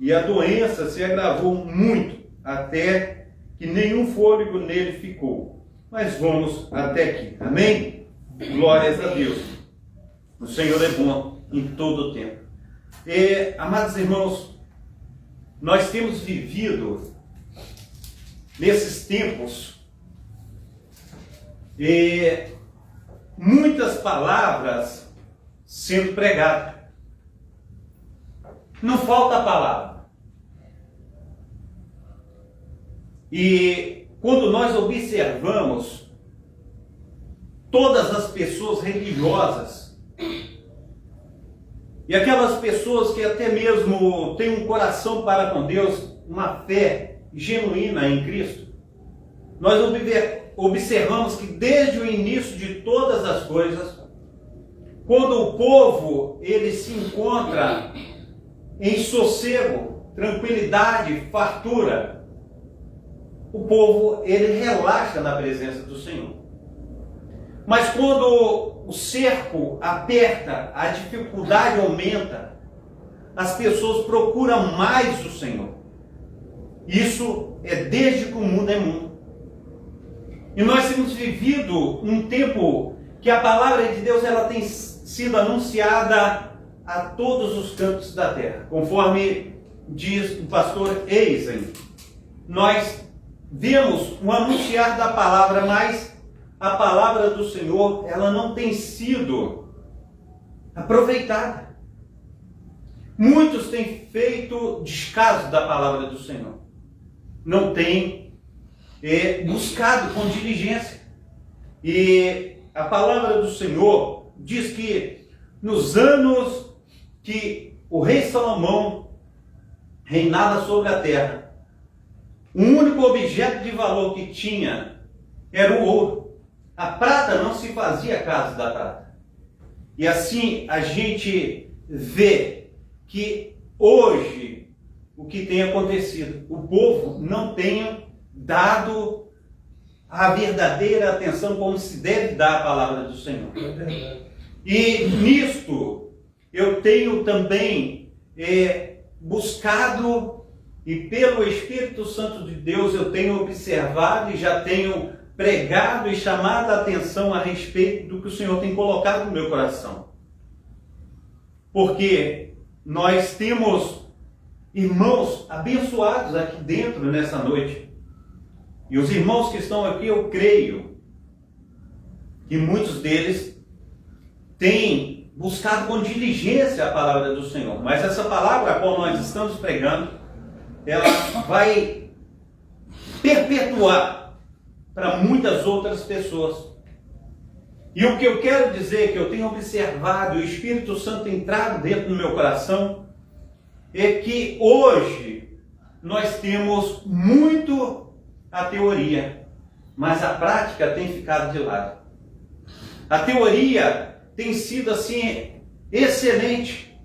Speaker 8: E a doença se agravou muito, até que nenhum fôlego nele ficou.
Speaker 5: mas vamos até aqui. Amém? Glórias a Deus. O Senhor é bom em todo o tempo. Amados irmãos, nós temos vivido nesses tempos muitas palavras sendo pregadas. Não falta palavra. E quando nós observamos todas as pessoas religiosas e aquelas pessoas que até mesmo têm um coração para com Deus, uma fé genuína em Cristo, nós observamos que desde o início de todas as coisas, quando o povo ele se encontra em sossego, tranquilidade, fartura, o povo ele relaxa na presença do Senhor. Mas quando o cerco aperta, a dificuldade aumenta, as pessoas procuram mais o Senhor. Isso é desde que o mundo é mundo. E nós temos vivido um tempo que a palavra de Deus ela tem sido anunciada a todos os cantos da terra. Conforme diz o pastor Eisen, nós vemos o anunciar da palavra, mas a palavra do Senhor ela não tem sido aproveitada. Muitos têm feito descaso da palavra do Senhor. Não têm buscado com diligência. E a palavra do Senhor diz que nos anos que o rei Salomão reinava sobre a terra, o único objeto de valor que tinha era o ouro. A prata não se fazia caso da prata. E assim a gente vê que hoje o que tem acontecido, o povo não tem dado a verdadeira atenção como se deve dar à palavra do Senhor. E nisto eu tenho também buscado, e pelo Espírito Santo de Deus eu tenho observado e já tenho pregado e chamado a atenção a respeito do que o Senhor tem colocado no meu coração. Porque nós temos irmãos abençoados aqui dentro nessa noite. E os irmãos que estão aqui, eu creio que muitos deles têm buscado com diligência a palavra do Senhor. Mas essa palavra a qual nós estamos pregando, ela vai perpetuar para muitas outras pessoas. E o que eu quero dizer, que eu tenho observado, e o Espírito Santo tem entrado dentro do meu coração, é que hoje nós temos muito a teoria, mas a prática tem ficado de lado. A teoria tem sido assim excelente,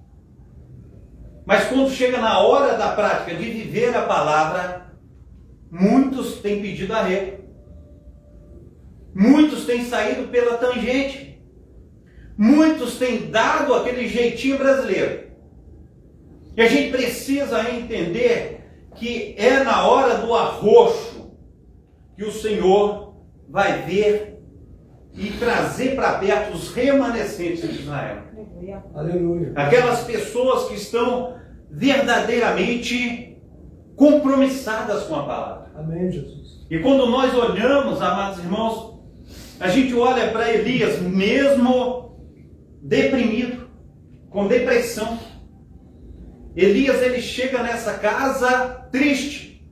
Speaker 5: mas quando chega na hora da prática de viver a palavra, muitos têm pedido arrego. Muitos têm saído pela tangente. Muitos têm dado aquele jeitinho brasileiro. E a gente precisa entender que é na hora do arroxo que o Senhor vai ver e trazer para perto os remanescentes de Israel.
Speaker 3: Aleluia.
Speaker 5: Aquelas pessoas que estão verdadeiramente compromissadas com a palavra.
Speaker 3: Amém, Jesus.
Speaker 5: E quando nós olhamos, amados irmãos, a gente olha para Elias, mesmo deprimido, com depressão. Elias, ele chega nessa casa triste.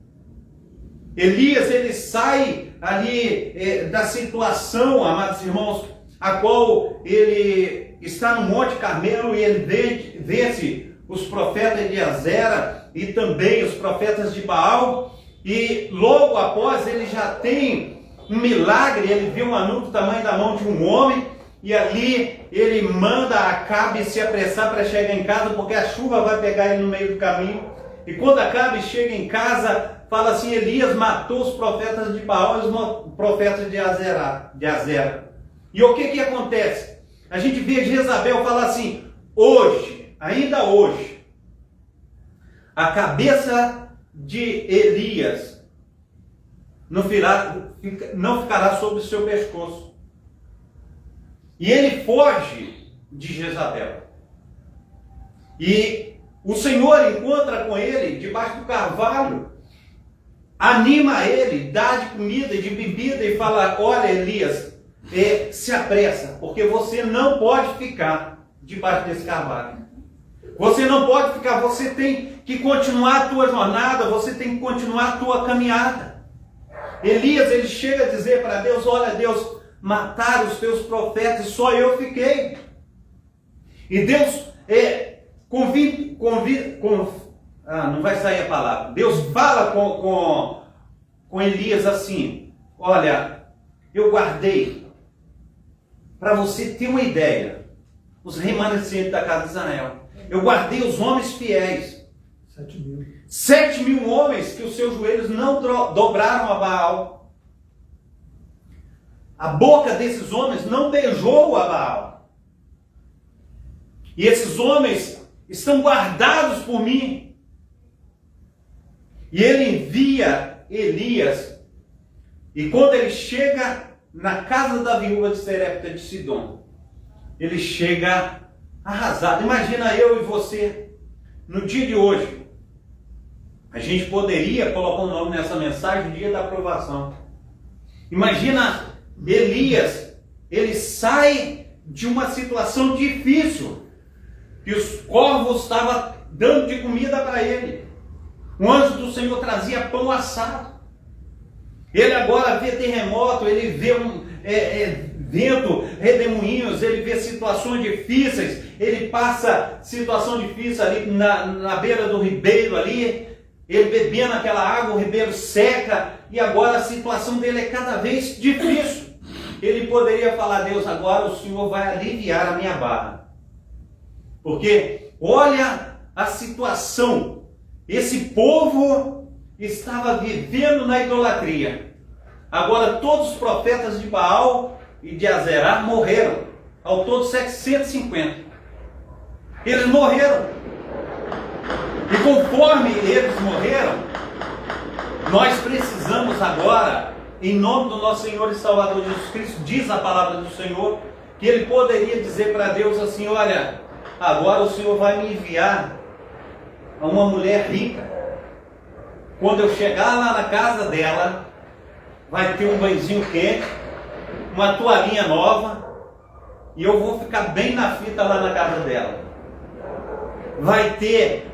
Speaker 5: Elias, ele sai ali da situação, amados irmãos, a qual ele está no Monte Carmelo e ele vence os profetas de Azera e também os profetas de Baal. E logo após ele já tem um milagre, ele viu um anúncio do tamanho da mão de um homem, e ali ele manda Acabe se apressar para chegar em casa, porque a chuva vai pegar ele no meio do caminho. E quando Acabe chega em casa, fala assim: Elias matou os profetas de Baal e os profetas de Azera. E o que acontece? A gente vê Jezabel falar assim: hoje, ainda hoje, a cabeça de Elias
Speaker 2: não ficará sobre o seu pescoço. E ele foge de Jezabel. E o Senhor encontra com ele debaixo do carvalho, anima ele, dá de comida e de bebida e fala: olha, Elias, se apressa, porque você não pode ficar debaixo desse carvalho. Você não pode ficar, você tem que continuar a tua jornada, você tem que continuar a tua caminhada. Elias, ele chega a dizer para Deus: olha, Deus, mataram os teus profetas, só eu fiquei. E Deus não vai sair a palavra. Deus fala com Elias assim: olha, eu guardei, para você ter uma ideia, os remanescentes da casa de Israel. Eu guardei os homens fiéis. 7.000 homens que os seus joelhos não dobraram a Baal. A boca desses homens não beijou a Baal. E esses homens estão guardados por mim. E ele envia Elias. E quando ele chega na casa da viúva de Serepta de Sidom, ele chega arrasado. Imagina eu e você, no dia de hoje, a gente poderia colocar o nome nessa mensagem, dia da aprovação. Imagina Elias, ele sai de uma situação difícil, que os corvos estavam dando de comida para ele. O anjo do Senhor trazia pão assado. Ele agora vê terremoto, ele vê vento, redemoinhos, ele vê situações difíceis, ele passa situação difícil ali na beira do ribeiro ali, ele bebendo aquela água, o ribeiro seca, e agora a situação dele é cada vez difícil. Ele poderia falar: Deus, agora o Senhor vai aliviar a minha barra. Porque olha a situação, esse povo estava vivendo na idolatria. Agora todos os profetas de Baal e de Azerá morreram, ao todo 750. Eles morreram. E conforme eles morreram, nós precisamos agora, em nome do nosso Senhor e Salvador Jesus Cristo, diz a palavra do Senhor, que ele poderia dizer para Deus assim: olha, agora o Senhor vai me enviar a uma mulher rica. Quando eu chegar lá na casa dela, vai ter um banhozinho quente, uma toalhinha nova, e eu vou ficar bem na fita lá na casa dela. Vai ter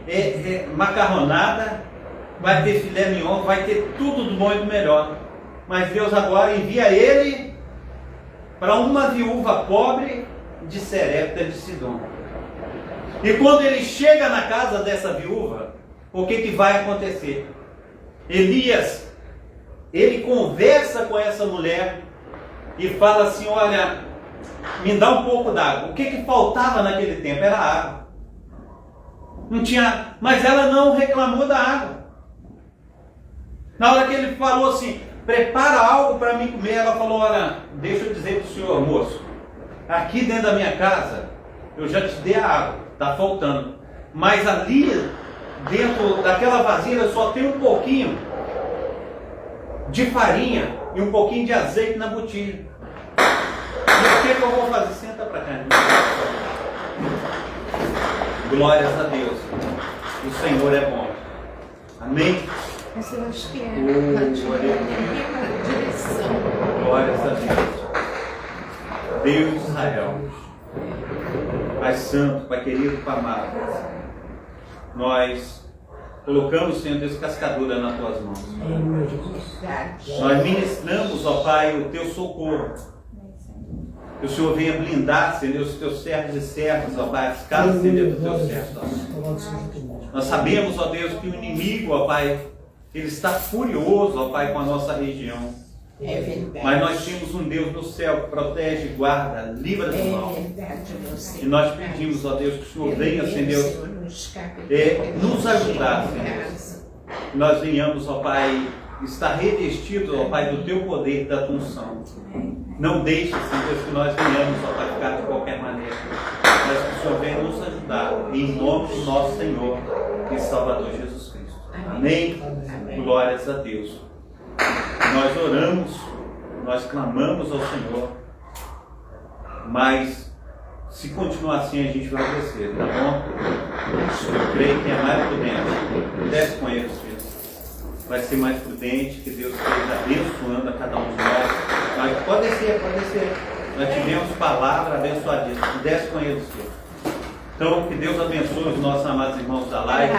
Speaker 2: macarronada, vai ter filé mignon, vai ter tudo do bom e do melhor. Mas Deus agora envia ele para uma viúva pobre de Serepta de Sidom. E quando ele chega na casa dessa viúva, o que vai acontecer? Elias, ele conversa com essa mulher e fala assim: olha, me dá um pouco d'água. O que faltava naquele tempo? Era água. Não tinha, mas ela não reclamou da água. Na hora que ele falou assim: prepara algo para mim comer, ela falou: olha, deixa eu dizer para o senhor, moço, aqui dentro da minha casa eu já te dei a água, está faltando, mas ali dentro daquela vasilha só tem um pouquinho de farinha e um pouquinho de azeite na botija. E o que eu vou fazer? Senta para cá. Glórias a Deus. O Senhor é bom. Amém?
Speaker 6: Mas eu acho que é na direção.
Speaker 2: Glórias a Deus. Deus de Israel, Pai Santo, Pai querido, Pai amado, nós colocamos, Senhor Deus, cascadura nas tuas mãos. Nós ministramos, ó Pai, o teu socorro. Que o Senhor venha blindar, Senhor Deus, os teus servos e servas, ó Pai, as casas, Senhor, dos teus servos. Nós sabemos, ó Deus, que o inimigo, ó Pai, ele está furioso, ó Pai, com a nossa região.
Speaker 6: É verdade.
Speaker 2: Mas nós temos um Deus do céu que protege, guarda, livra do mal.
Speaker 6: É verdade, meu Senhor.
Speaker 2: E nós pedimos, ó Deus, que o Senhor venha, Senhor Deus, nos ajudar, Senhor. Que nós venhamos, ó Pai, estar revestidos, ó Pai, do teu poder e da tua unção. Não deixe, Senhor Deus, que nós venhamos, ó Pai, ficar de qualquer maneira. Mas que o Senhor venha nos ajudar, em nome do nosso Senhor e Salvador Jesus Cristo. Amém? Glórias a Deus. Nós oramos, nós clamamos ao Senhor, mas se continuar assim a gente vai crescer, tá bom? Eu creio que é mais prudente. Desce com eles, filhos. Vai ser mais prudente, que Deus esteja abençoando a cada um de nós. Pode descer, pode descer. Nós tivemos palavra abençoadíssima. Desce com eles, filhos. Então, que Deus abençoe os nossos amados irmãos da live.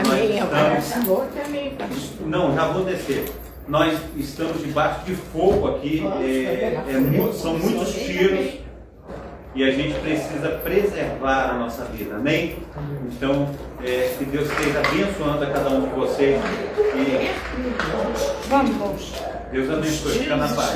Speaker 2: Não, já vou descer. Nós estamos debaixo de fogo aqui. São muitos tiros. E a gente precisa preservar a nossa vida, amém? Então, que Deus esteja abençoando a cada um de vocês. E
Speaker 7: Vamos.
Speaker 2: Deus abençoe, fica na paz.